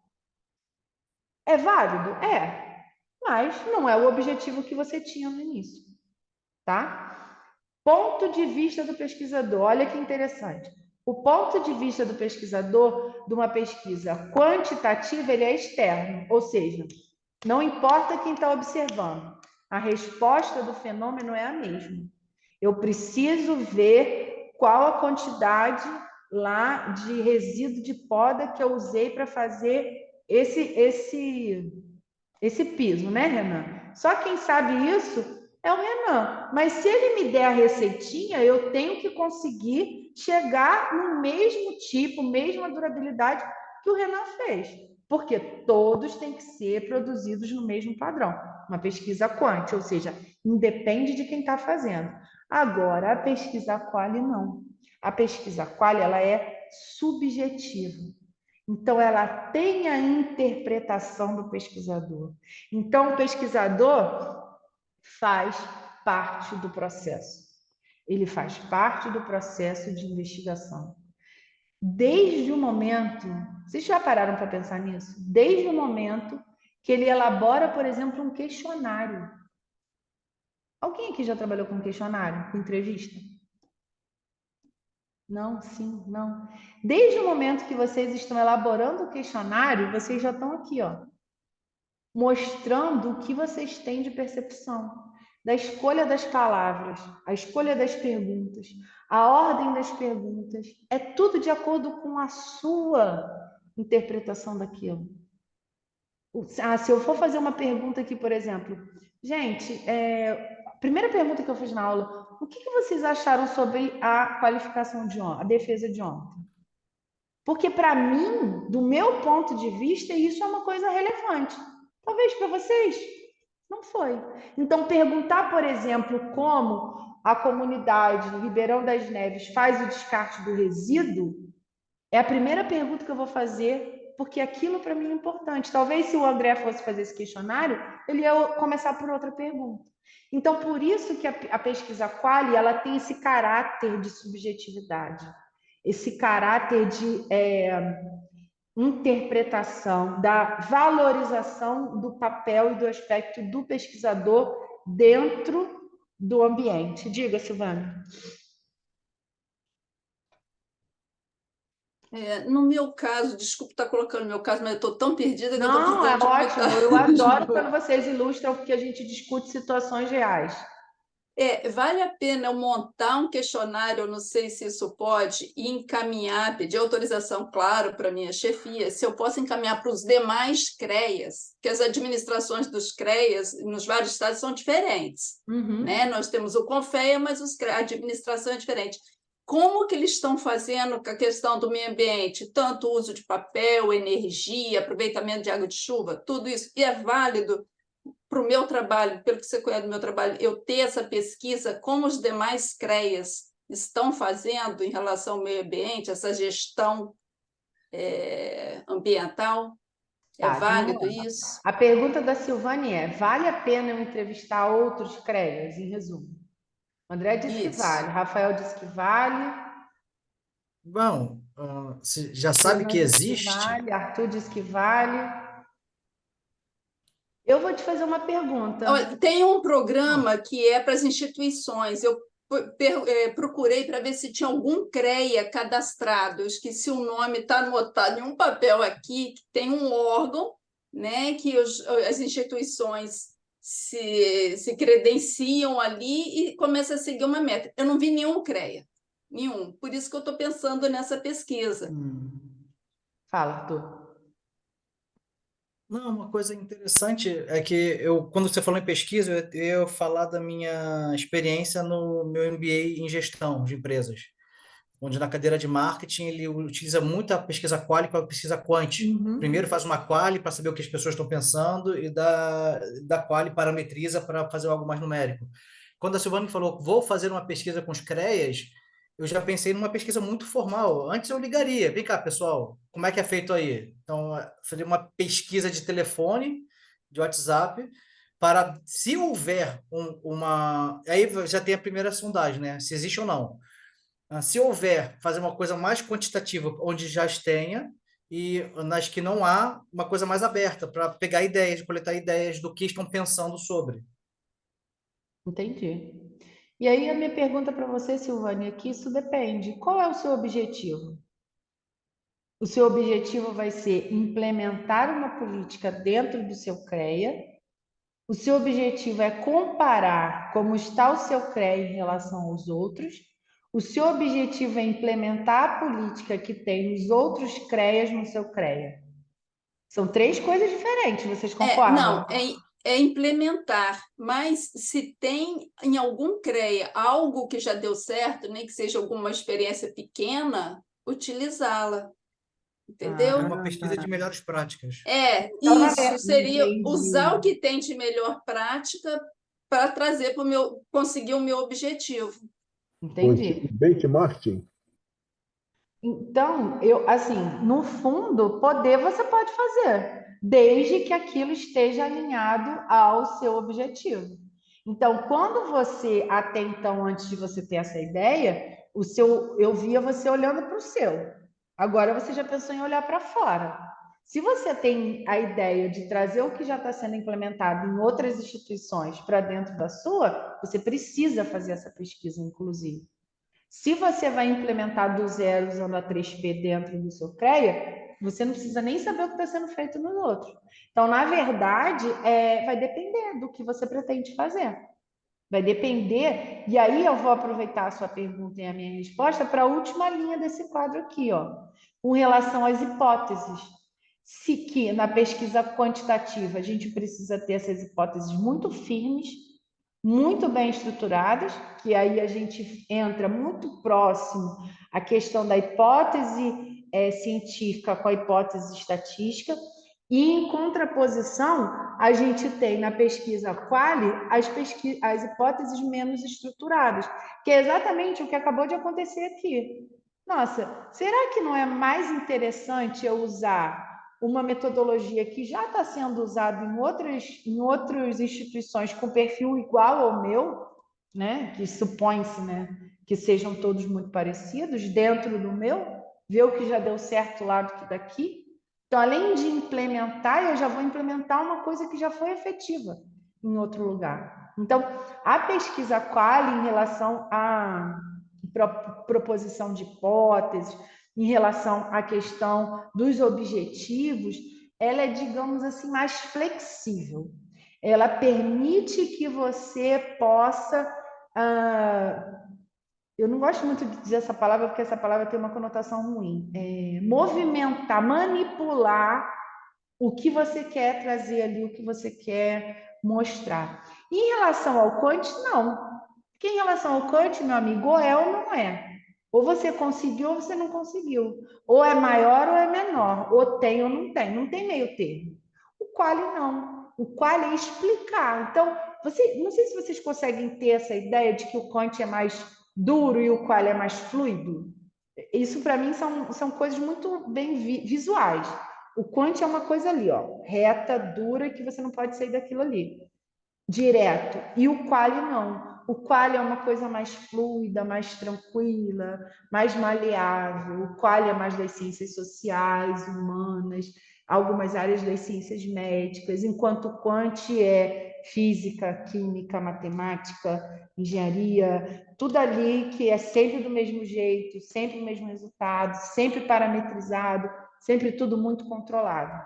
É válido? É, mas não é o objetivo que você tinha no início, tá? Ponto de vista do pesquisador. Olha que interessante. O ponto de vista do pesquisador de uma pesquisa quantitativa, ele é externo, ou seja, não importa quem está observando, a resposta do fenômeno é a mesma. Eu preciso ver qual a quantidade lá de resíduo de poda que eu usei para fazer esse piso, né, Renan? Só quem sabe isso é o Renan. Mas se ele me der a receitinha, eu tenho que conseguir chegar no mesmo tipo, mesma durabilidade que o Renan fez. Porque todos têm que ser produzidos no mesmo padrão. Uma pesquisa quant, ou seja, independe de quem está fazendo. Agora, a pesquisa quali não. A pesquisa quali, ela é subjetiva. Então, ela tem a interpretação do pesquisador. Então, o pesquisador faz parte do processo. Ele faz parte do processo de investigação. Desde o momento, vocês já pararam para pensar nisso? Desde o momento que ele elabora, por exemplo, um questionário. Alguém aqui já trabalhou com questionário, com entrevista? Não, sim, não. Desde o momento que vocês estão elaborando o questionário, vocês já estão aqui, ó, mostrando o que vocês têm de percepção, da escolha das palavras, a escolha das perguntas, a ordem das perguntas, é tudo de acordo com a sua interpretação daquilo. Se eu for fazer uma pergunta aqui, por exemplo, gente, a primeira pergunta que eu fiz na aula, o que vocês acharam sobre a qualificação de ontem, a defesa de ontem? Porque para mim, do meu ponto de vista, isso é uma coisa relevante. Talvez para vocês não foi. Então, perguntar, por exemplo, como a comunidade de Ribeirão das Neves faz o descarte do resíduo, é a primeira pergunta que eu vou fazer, porque aquilo para mim é importante. Talvez se o André fosse fazer esse questionário, ele ia começar por outra pergunta. Então, por isso que a pesquisa quali ela tem esse caráter de subjetividade, esse caráter de interpretação, da valorização do papel e do aspecto do pesquisador dentro do ambiente. Diga, Silvana. No meu caso, desculpe estar colocando no meu caso, mas eu estou tão perdida que eu estou Não, é precisando de ótimo. muita Eu adoro ajuda. quando vocês ilustram, porque a gente discute situações reais. Vale a pena eu montar um questionário, eu não sei se isso pode, e encaminhar, pedir autorização, claro, para a minha chefia, se eu posso encaminhar para os demais CREAs, que as administrações dos CREAs nos vários estados são diferentes. Né? Nós temos o CONFEA, mas a administração é diferente. Como que eles estão fazendo com a questão do meio ambiente? Tanto o uso de papel, energia, aproveitamento de água de chuva, tudo isso. E é válido para o meu trabalho, pelo que você conhece do meu trabalho, eu ter essa pesquisa, como os demais CREAs estão fazendo em relação ao meio ambiente, essa gestão ambiental? É válido isso? A pergunta da Silvane é: vale a pena eu entrevistar outros CREAs, em resumo? André disse que vale, Rafael disse que vale. Bom, você já sabe que existe. Vale, Arthur disse que vale. Eu vou te fazer uma pergunta. Tem um programa que é para as instituições. Eu procurei para ver se tinha algum CREA cadastrado. Eu esqueci o nome, está anotado em um papel aqui, que tem um órgão, né, que as instituições se credenciam ali e começam a seguir uma meta. Eu não vi nenhum CREA, nenhum. Por isso que eu estou pensando nessa pesquisa. Fala, Arthur. Não, uma coisa interessante é que quando você falou em pesquisa, eu ia falar da minha experiência no meu MBA em gestão de empresas, onde na cadeira de marketing ele utiliza muito a pesquisa quali com a pesquisa quant. Primeiro faz uma quali para saber o que as pessoas estão pensando e da quali parametriza para fazer algo mais numérico. Quando a Silvana falou, vou fazer uma pesquisa com os CREAs, eu já pensei numa pesquisa muito formal. Antes eu ligaria, vem cá, pessoal, como é que é feito aí? Então, seria uma pesquisa de telefone, de WhatsApp, para, se houver uma... Aí já tem a primeira sondagem, né? Se existe ou não. Se houver, fazer uma coisa mais quantitativa, onde já tenha, e nas que não há, uma coisa mais aberta, para pegar ideias, coletar ideias do que estão pensando sobre. Entendi. E aí a minha pergunta para você, Silvânia, é que isso depende. Qual é o seu objetivo? O seu objetivo vai ser implementar uma política dentro do seu CREA. O seu objetivo é comparar como está o seu CREA em relação aos outros. O seu objetivo é implementar a política que tem os outros CREAs no seu CREA. São três coisas diferentes, vocês concordam? Não, é implementar, mas se tem em algum CREA algo que já deu certo, nem que seja alguma experiência pequena, utilizá-la. Entendeu? É uma pesquisa de melhores práticas. Isso seria usar o que tem de melhor prática para trazer para conseguir o meu objetivo. Entendi. Benchmarking. Então, assim, no fundo, poder você pode fazer, desde que aquilo esteja alinhado ao seu objetivo. Então, quando você, até então, antes de você ter essa ideia, eu via você olhando para o seu. Agora você já pensou em olhar para fora. Se você tem a ideia de trazer o que já está sendo implementado em outras instituições para dentro da sua, você precisa fazer essa pesquisa, inclusive. Se você vai implementar do zero usando a 3P dentro do seu CREA, você não precisa nem saber o que está sendo feito nos outros. Então, na verdade, vai depender do que você pretende fazer. Vai depender, e aí eu vou aproveitar a sua pergunta e a minha resposta para a última linha desse quadro aqui, ó, com relação às hipóteses. Se que na pesquisa quantitativa a gente precisa ter essas hipóteses muito firmes, muito bem estruturadas, que aí a gente entra muito próximo à questão da hipótese científica com a hipótese estatística, e em contraposição, a gente tem na pesquisa quali as hipóteses menos estruturadas, que é exatamente o que acabou de acontecer aqui. Nossa, será que não é mais interessante eu usar uma metodologia que já está sendo usada em outras instituições com perfil igual ao meu, né? Que supõe-se, né, que sejam todos muito parecidos dentro do meu, ver o que já deu certo lá do que daqui. Então, além de implementar, eu já vou implementar uma coisa que já foi efetiva em outro lugar. Então, a pesquisa Qualy em relação à proposição de hipóteses, em relação à questão dos objetivos, ela é, digamos assim, mais flexível. Ela permite que você possa... eu não gosto muito de dizer essa palavra, porque essa palavra tem uma conotação ruim. Movimentar, manipular o que você quer trazer ali, o que você quer mostrar. Em relação ao Kant, não. Porque em relação ao Kant, meu amigo, ou é ou não é. Ou você conseguiu ou você não conseguiu. Ou é maior ou é menor. Ou tem ou não tem. Não tem meio termo. O Qualy não. O Qualy é explicar. Então, não sei se vocês conseguem ter essa ideia de que o Kant é mais duro e o Qualy é mais fluido. Isso, para mim, são coisas muito bem visuais. O Kant é uma coisa ali, ó, reta, dura, que você não pode sair daquilo ali. Direto. E o Qualy não. O Qualy é uma coisa mais fluida, mais tranquila, mais maleável. O Qualy é mais das ciências sociais, humanas, algumas áreas das ciências médicas, enquanto o Kant é física, química, matemática, engenharia, tudo ali que é sempre do mesmo jeito, sempre o mesmo resultado, sempre parametrizado, sempre tudo muito controlado.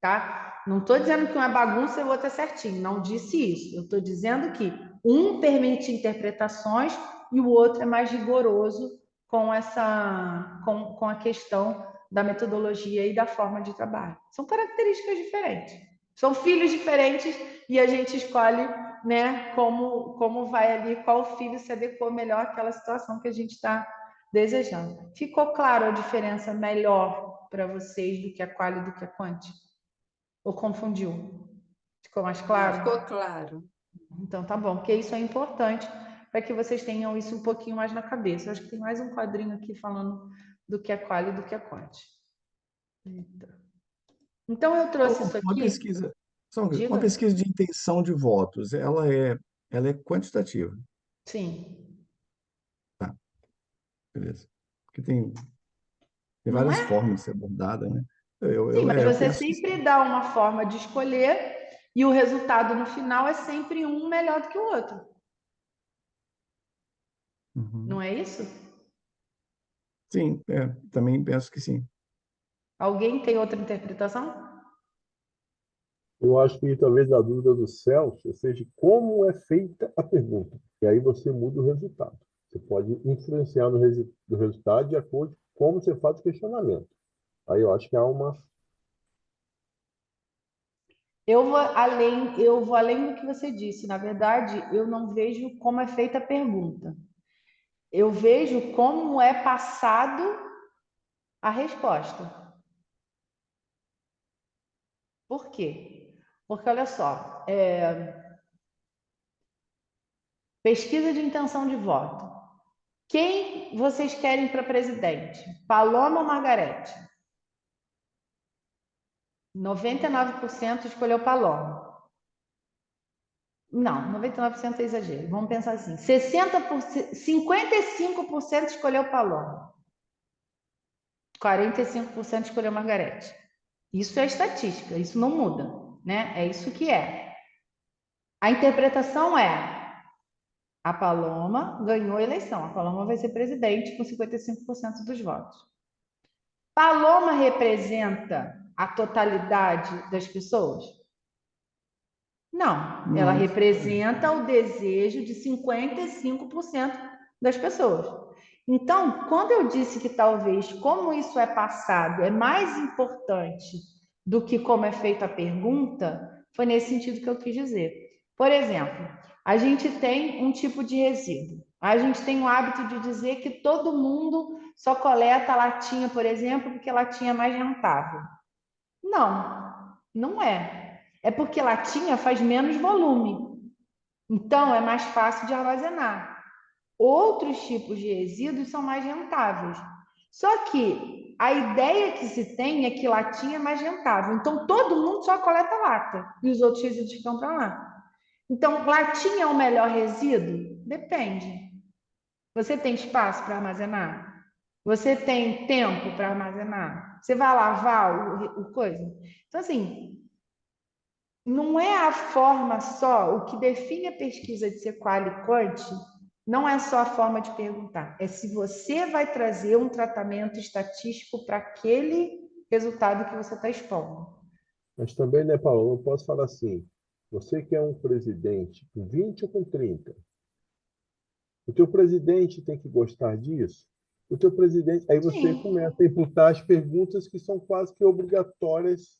Tá? Não estou dizendo que uma é bagunça e o outro é certinho, não disse isso. Eu estou dizendo que um permite interpretações e o outro é mais rigoroso com a questão da metodologia e da forma de trabalho. São características diferentes, são filhos diferentes e a gente escolhe, né, como vai ali, qual filho se adequou melhor àquela situação que a gente está desejando. Ficou claro a diferença melhor para vocês do que a Qualy e do que a Quant? Ou confundiu? Ficou mais claro? Ficou claro. Então tá bom, porque isso é importante para que vocês tenham isso um pouquinho mais na cabeça. Eu acho que tem mais um quadrinho aqui falando do que é Qualy e do que é Quant. Eita. Então eu trouxe isso Uma aqui. pesquisa, só uma Diga. pesquisa de intenção de votos, ela é quantitativa, Sim. tá? Beleza. Porque tem Não várias é? formas de ser abordada, né? Eu, Sim, eu, mas é, eu você penso que sempre dá uma forma de escolher e o resultado no final é sempre um melhor do que o outro. Não uhum. é isso? Sim, também penso que sim. Alguém tem outra interpretação? Eu acho que talvez a dúvida do Celso seja como é feita a pergunta. E aí você muda o resultado. Você pode influenciar no resultado de acordo com como você faz o questionamento. Aí eu acho que há uma. Eu vou além do que você disse. Na verdade, eu não vejo como é feita a pergunta. Eu vejo como é passado a resposta. Por quê? Porque, olha só, pesquisa de intenção de voto. Quem vocês querem para presidente? Paloma ou Margarete? 99% escolheu Paloma. Não, 99% é exagero. Vamos pensar assim. 55% escolheu Paloma. 45% escolheu Margarete. Isso é estatística, isso não muda, né? É isso que é. A interpretação é: a Paloma ganhou a eleição, a Paloma vai ser presidente com 55% dos votos. Paloma representa a totalidade das pessoas? Não, ela Não, representa o desejo de 55% das pessoas. Então, quando eu disse que talvez como isso é passado é mais importante do que como é feita a pergunta, foi nesse sentido que eu quis dizer. Por exemplo, a gente tem um tipo de resíduo. A gente tem o hábito de dizer que todo mundo só coleta latinha, por exemplo, porque latinha é mais rentável. Não, não é. É porque latinha faz menos volume. Então, é mais fácil de armazenar. Outros tipos de resíduos são mais rentáveis. Só que a ideia que se tem é que latinha é mais rentável. Então, todo mundo só coleta lata e os outros resíduos ficam para lá. Então, latinha é o melhor resíduo? Depende. Você tem espaço para armazenar? Você tem tempo para armazenar? Você vai lavar o coisa? Então, assim, não é a forma só, o que define a pesquisa de ser qual e quant, não é só a forma de perguntar, é se você vai trazer um tratamento estatístico para aquele resultado que você está expondo. Mas também, né, Paulo, eu posso falar assim, você que é um presidente com 20 ou com 30, o teu presidente tem que gostar disso? O teu presidente... Aí você Sim. começa a imputar as perguntas que são quase que obrigatórias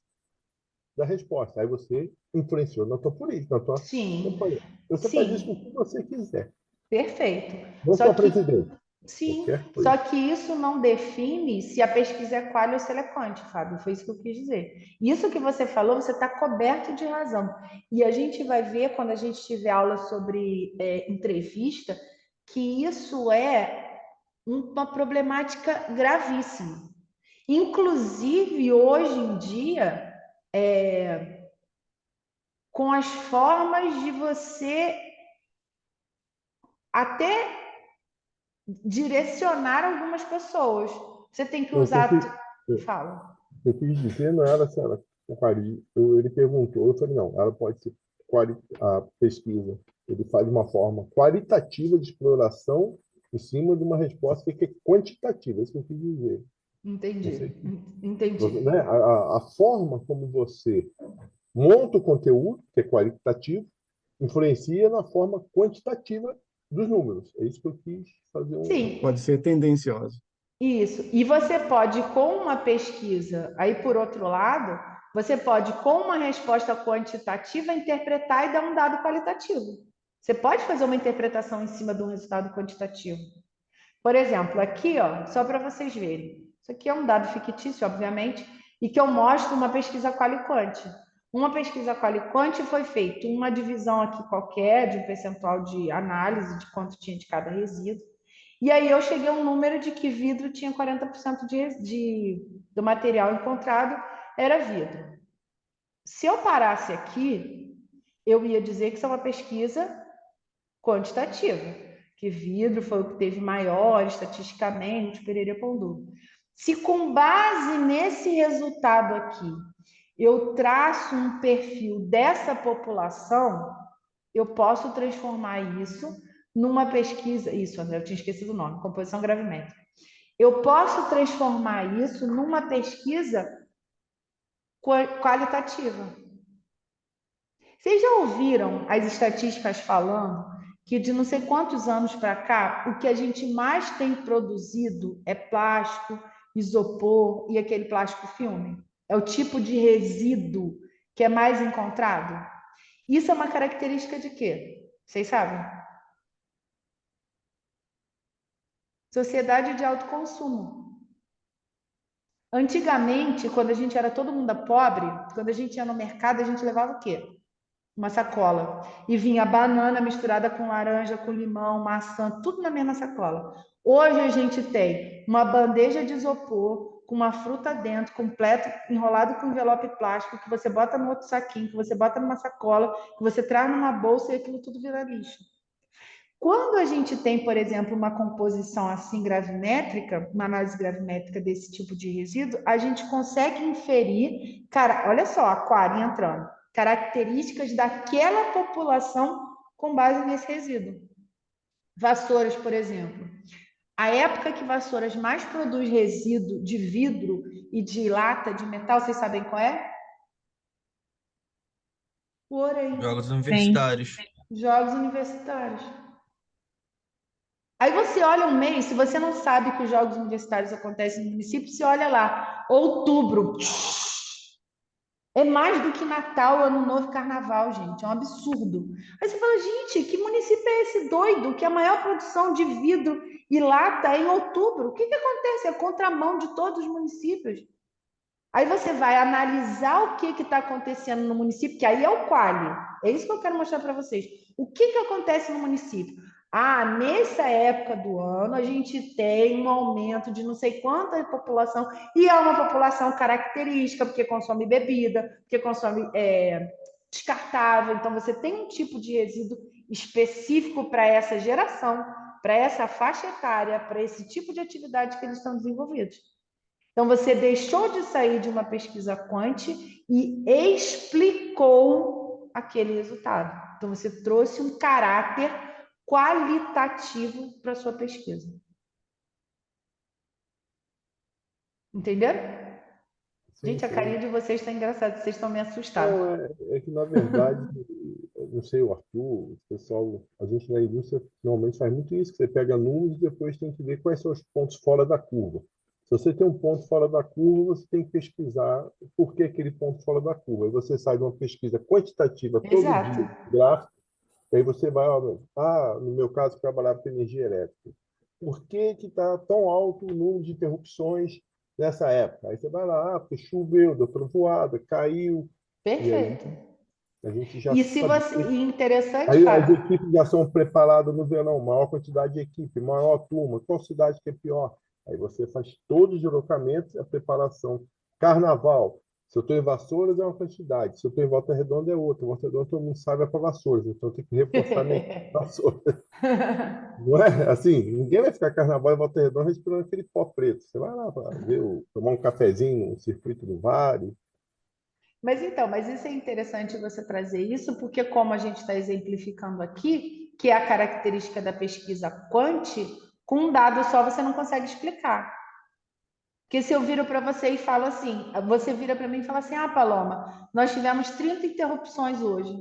da resposta. Aí você influenciou na tua política, na tua Sim, campanha. Você faz isso com o que sim, você quiser. perfeito. Não Só só que, presidente, sim, qualquer só coisa. que isso não define se a pesquisa é qual ou se ela é quant, Fábio. Foi isso que eu quis dizer. Isso que você falou, você está coberto de razão. E a gente vai ver, quando a gente tiver aula sobre entrevista, que isso é uma problemática gravíssima. Inclusive, hoje em dia, com as formas de você até direcionar algumas pessoas. Você tem que Então, usar. Fala. eu quis dizer, não era se ela... Ele perguntou, eu falei, não, ela pode ser a pesquisa. Ele faz de uma forma qualitativa de exploração em cima de uma resposta que é quantitativa, é isso que eu quis dizer. Você, Entendi. né, a forma como você monta o conteúdo, que é qualitativo, influencia na forma quantitativa dos números. É isso que eu quis fazer um... Sim, Pode ser tendencioso. isso. E você pode, com uma pesquisa, aí por outro lado, você pode, com uma resposta quantitativa, interpretar e dar um dado qualitativo. Você pode fazer uma interpretação em cima de um resultado quantitativo. Por exemplo, aqui, ó, só para vocês verem. Isso aqui é um dado fictício, obviamente, e que eu mostro uma pesquisa quali-quant. Uma pesquisa quali-quant foi feita uma divisão aqui qualquer de um percentual de análise de quanto tinha de cada resíduo. E aí eu cheguei a um número de que vidro tinha 40% do material encontrado era vidro. Se eu parasse aqui, eu ia dizer que isso é uma pesquisa quantitativa, que vidro foi o que teve maior estatisticamente, perere pondu. Se com base nesse resultado aqui, eu traço um perfil dessa população, eu posso transformar isso numa pesquisa, isso, André, eu tinha esquecido o nome, composição gravimétrica. Eu posso transformar isso numa pesquisa qualitativa. Vocês já ouviram as estatísticas falando que de não sei quantos anos para cá, o que a gente mais tem produzido é plástico, isopor e aquele plástico filme? É o tipo de resíduo que é mais encontrado? Isso é uma característica de quê? Vocês sabem? Sociedade de alto consumo. Antigamente, quando a gente era todo mundo pobre, quando a gente ia no mercado, a gente levava o quê? Uma sacola. E vinha banana misturada com laranja, com limão, maçã, tudo na mesma sacola. Hoje a gente tem uma bandeja de isopor com uma fruta dentro, completo, enrolado com envelope plástico, que você bota no outro saquinho, que você bota numa sacola, que você traz numa bolsa e aquilo tudo vira lixo. Quando a gente tem, por exemplo, uma composição assim gravimétrica, uma análise gravimétrica desse tipo de resíduo, a gente consegue inferir, cara, olha só, aquário entrando, características daquela população com base nesse resíduo. Vassouras, por exemplo. A época que Vassouras mais produz resíduo de vidro e de lata, de metal, vocês sabem qual é? O ouro aí. Jogos universitários. Jogos universitários. Aí você olha um mês, se você não sabe que os Jogos Universitários acontecem no município, você olha lá, outubro. É mais do que Natal, Ano Novo e Carnaval, gente. É um absurdo. Aí você fala, gente, que município é esse doido que a maior produção de vidro e lata é em outubro? O que acontece? É a contramão de todos os municípios. Aí você vai analisar o que está acontecendo no município, que aí é o quali. É isso que eu quero mostrar para vocês. O que acontece no município? Nessa época do ano a gente tem um aumento de não sei quanta população, e é uma população característica, porque consome bebida, porque consome descartável. Então, você tem um tipo de resíduo específico para essa geração, para essa faixa etária, para esse tipo de atividade que eles estão desenvolvidos. Então, você deixou de sair de uma pesquisa quant e explicou aquele resultado. Então, você trouxe um caráter qualitativo para a sua pesquisa. Entenderam? Sim, Gente, a sim. carinha de vocês está engraçada, vocês estão me assustando. Não, é que, na verdade, eu não sei, o Arthur, o pessoal, a gente na indústria normalmente faz muito isso, que você pega números e depois tem que ver quais são os pontos fora da curva. Se você tem um ponto fora da curva, você tem que pesquisar por que aquele ponto fora da curva. Aí você sai de uma pesquisa quantitativa todo Exato. dia, gráfico, e aí você vai, no meu caso, trabalhava com energia elétrica. Por que está tão alto o número de interrupções nessa época? Aí você vai lá, porque choveu, deu trovoada, caiu, e aí Perfeito. a gente já E se sabe. você. E interessante, Aí as Fábio. equipes já são preparadas no verão, maior quantidade de equipe, maior turma, qual cidade que é pior? Aí você faz todos os deslocamentos, a preparação. Carnaval, se eu estou em Vassouras é uma quantidade, se eu estou em Volta Redonda é outra. Volta Redonda todo mundo sabe é para Vassouras, então tem que reforçar minha Vassouras. Não é assim, ninguém vai ficar Carnaval em Volta Redonda respirando aquele pó preto. Você vai lá para ver, tomar um cafezinho no circuito do Vale. Mas isso é interessante você trazer isso, porque como a gente está exemplificando aqui, que é a característica da pesquisa quant, com um dado só você não consegue explicar. Porque se eu viro para você e falo assim, você vira para mim e fala assim, Paloma, nós tivemos 30 interrupções hoje.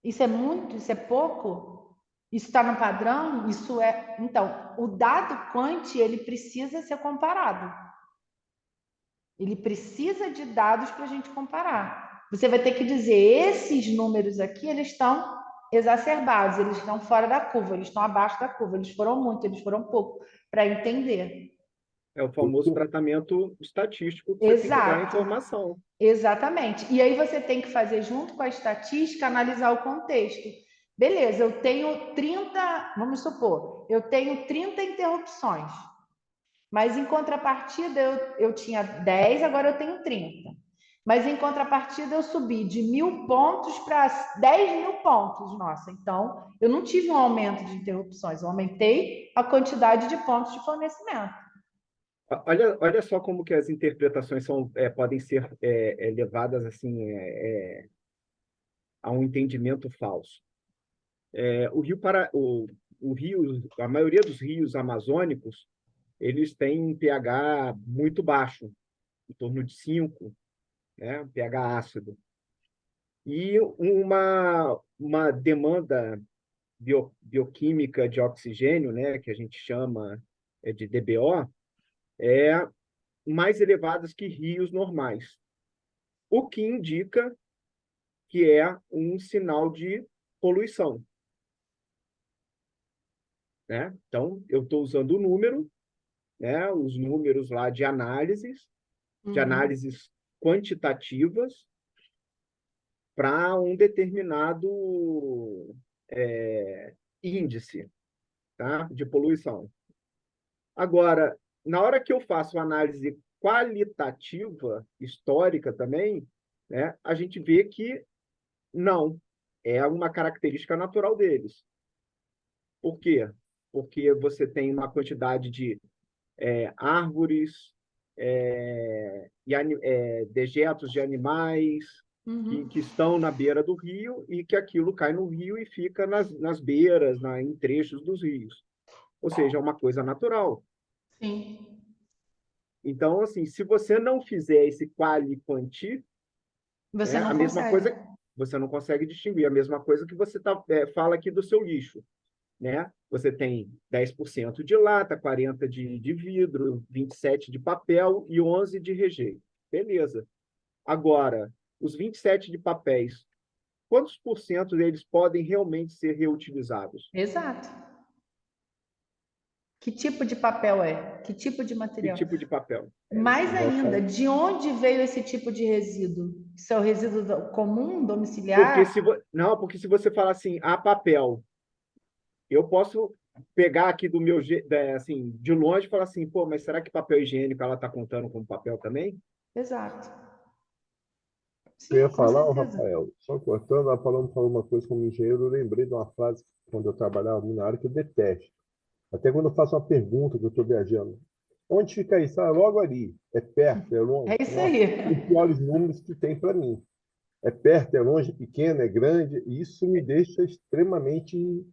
Isso é muito? Isso é pouco? Isso está no padrão? Isso é... Então, o dado quant, ele precisa ser comparado. Ele precisa de dados para a gente comparar. Você vai ter que dizer, esses números aqui, eles estão exacerbados, eles estão fora da curva, eles estão abaixo da curva, eles foram muito, eles foram pouco, para entender. É o famoso tratamento estatístico que você tem que dar a Exato. informação. Exatamente. E aí você tem que fazer, junto com a estatística, analisar o contexto. Beleza, eu tenho 30, vamos supor, eu tenho 30 interrupções. Mas em contrapartida eu tinha 10, agora eu tenho 30. Mas em contrapartida eu subi de 1.000 pontos para 10.000 pontos. Nossa, então eu não tive um aumento de interrupções, eu aumentei a quantidade de pontos de fornecimento. Olha só como que as interpretações podem ser levadas assim, a um entendimento falso. A maioria dos rios amazônicos, eles têm um pH muito baixo, em torno de 5, né? pH ácido. E uma demanda bioquímica de oxigênio, né? que a gente chama de DBO, é mais elevadas que rios normais, o que indica que é um sinal de poluição. Né? Então, eu estou usando o número, né? os números lá de análises quantitativas para um determinado índice, tá? de poluição. Agora, na hora que eu faço análise qualitativa, histórica também, né? a gente vê que não, é uma característica natural deles. Por quê? Porque você tem uma quantidade de árvores, dejetos de animais que estão na beira do rio e que aquilo cai no rio e fica nas beiras, em trechos dos rios. Ou seja, é uma coisa natural. Sim. Então, assim, se você não fizer esse quali-quanti, você não a mesma consegue. coisa, você não consegue distinguir. A mesma coisa que você fala aqui do seu lixo. Né? Você tem 10% de lata, 40% de vidro, 27% de papel e 11% de rejeito. Beleza. Agora, os 27% de papéis, quantos por cento deles podem realmente ser reutilizados? Exato. Que tipo de papel é? Que tipo de material? Que tipo de papel? Mais ainda, de onde veio esse tipo de resíduo? Isso é o resíduo comum, domiciliar? Porque se você falar assim, papel, eu posso pegar aqui do meu, assim, de longe e falar assim, pô, mas será que papel higiênico ela está contando como papel também? Exato. Eu ia Sim, com falar, ô, certeza. Rafael, só cortando, a Paloma falou uma coisa como engenheiro, eu lembrei de uma frase quando eu trabalhava na área que eu detesto. Até quando eu faço uma pergunta que eu estou viajando. Onde fica isso? Ah, logo ali. É perto, é longe. É isso Nossa, aí. os piores números que tem para mim. É perto, é longe, é pequeno, é grande. E isso me deixa extremamente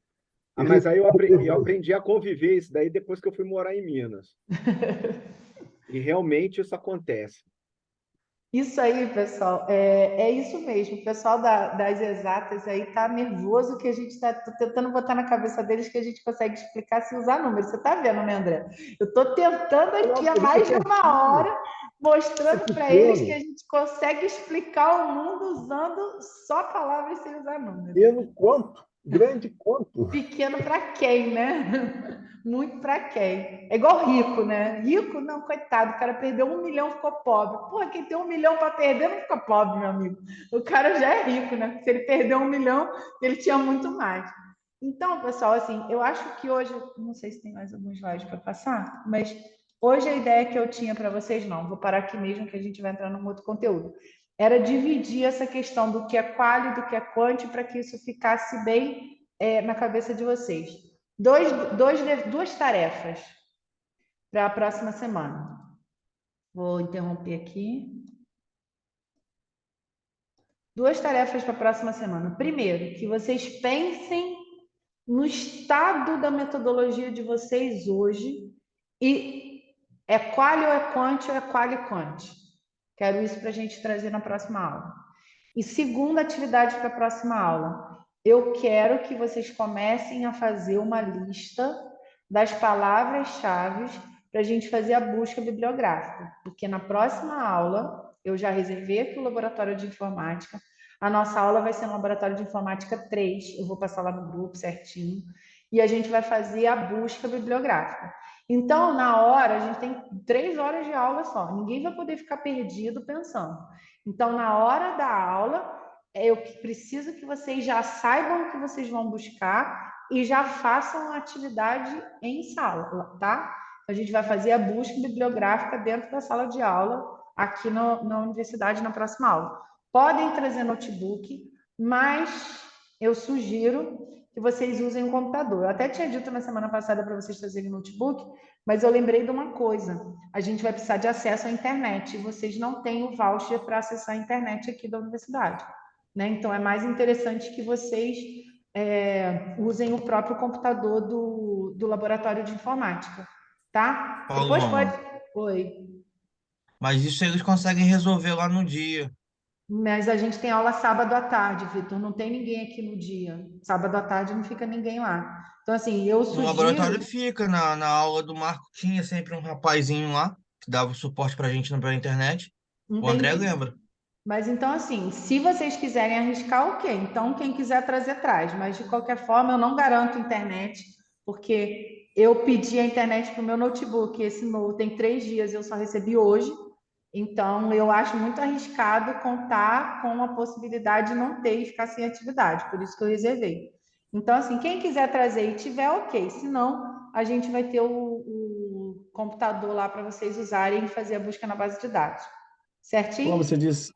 Ah, mas aí eu irritado. aprendi a conviver isso daí depois que eu fui morar em Minas. E realmente isso acontece. Isso aí, pessoal, é isso mesmo. O pessoal das exatas aí tá nervoso que a gente está tentando botar na cabeça deles que a gente consegue explicar sem usar números. Você tá vendo, né, André? Eu estou tentando aqui há mais de uma hora mostrando para eles que a gente consegue explicar o mundo usando só palavras sem usar números. Pequeno quanto? Grande quanto? Pequeno para quem, né? Muito para quem? É igual rico, né? Rico, não, coitado, o cara perdeu 1 milhão, ficou pobre. Porra, quem tem 1 milhão para perder não fica pobre, meu amigo. O cara já é rico, né? Se ele perdeu 1 milhão, ele tinha muito mais. Então, pessoal, assim, eu acho que hoje, não sei se tem mais alguns slides para passar, mas hoje a ideia que eu tinha para vocês, não, vou parar aqui mesmo que a gente vai entrar num outro conteúdo, era dividir essa questão do que é quali e do que é quanti para que isso ficasse bem na cabeça de vocês. Duas tarefas para a próxima semana. Vou interromper aqui. 2 tarefas para a próxima semana. Primeiro, que vocês pensem no estado da metodologia de vocês hoje e é quali ou é quanti ou é quali e quanti. Quero isso para a gente trazer na próxima aula. E segunda atividade para a próxima aula. Eu quero que vocês comecem a fazer uma lista das palavras-chave para a gente fazer a busca bibliográfica, porque na próxima aula, eu já reservei aqui o laboratório de informática, a nossa aula vai ser no laboratório de informática 3, eu vou passar lá no grupo certinho, e a gente vai fazer a busca bibliográfica. Então, na hora, a gente tem 3 horas de aula só, ninguém vai poder ficar perdido pensando. Então, na hora da aula, eu preciso que vocês já saibam o que vocês vão buscar e já façam a atividade em sala, tá? A gente vai fazer a busca bibliográfica dentro da sala de aula, aqui na universidade, na próxima aula. Podem trazer notebook, mas eu sugiro que vocês usem o computador. Eu até tinha dito na semana passada para vocês trazerem notebook, mas eu lembrei de uma coisa. A gente vai precisar de acesso à internet e vocês não têm o voucher para acessar a internet aqui da universidade, né? Então, é mais interessante que vocês usem o próprio computador do laboratório de informática, tá? Depois pode... Oi. Mas isso eles conseguem resolver lá no dia. Mas a gente tem aula sábado à tarde, Vitor. Não tem ninguém aqui no dia. Sábado à tarde não fica ninguém lá. Então, assim, eu No sugiro... laboratório fica, na aula do Marco tinha sempre um rapazinho lá que dava o suporte pra gente pela internet. O André Entendi. lembra. Mas então, assim, se vocês quiserem arriscar, ok. Então, quem quiser trazer, traz. Mas, de qualquer forma, eu não garanto internet, porque eu pedi a internet para o meu notebook. Esse meu tem 3 dias, eu só recebi hoje. Então, eu acho muito arriscado contar com a possibilidade de não ter e ficar sem atividade. Por isso que eu reservei. Então, assim, quem quiser trazer e tiver, ok. Se não, a gente vai ter o computador lá para vocês usarem e fazer a busca na base de dados. Certinho? Como você diz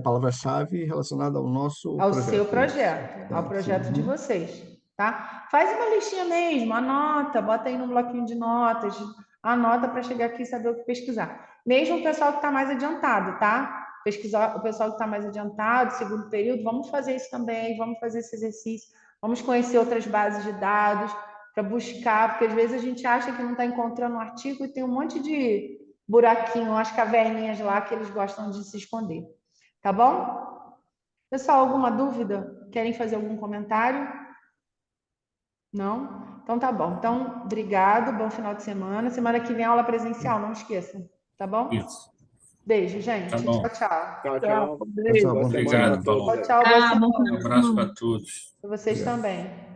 palavra-chave relacionada ao nosso Ao projeto. seu isso. projeto, ao Tá, projeto sim. de vocês, tá? Faz uma listinha mesmo, anota, bota aí num bloquinho de notas, anota para chegar aqui e saber o que pesquisar. Mesmo o pessoal que está mais adiantado, tá? Pesquisar, o pessoal que está mais adiantado, segundo período, vamos fazer isso também, vamos fazer esse exercício, vamos conhecer outras bases de dados para buscar, porque às vezes a gente acha que não está encontrando um artigo e tem um monte de buraquinho, umas caverninhas lá que eles gostam de se esconder. Tá bom? Pessoal, alguma dúvida? Querem fazer algum comentário? Não? Então tá bom. Então, obrigado, bom final de semana. Semana que vem aula presencial, não esqueçam. Tá bom? Isso. Beijo, gente. Tá bom. Tchau, tchau. Tchau, Tchau, tchau. beijo. Tchau, bom Boa semana Obrigado, pra todos Paulo. aí. Tchau, boa Bom semana. final Um de abraço semana. para todos. Pra vocês Obrigado. também.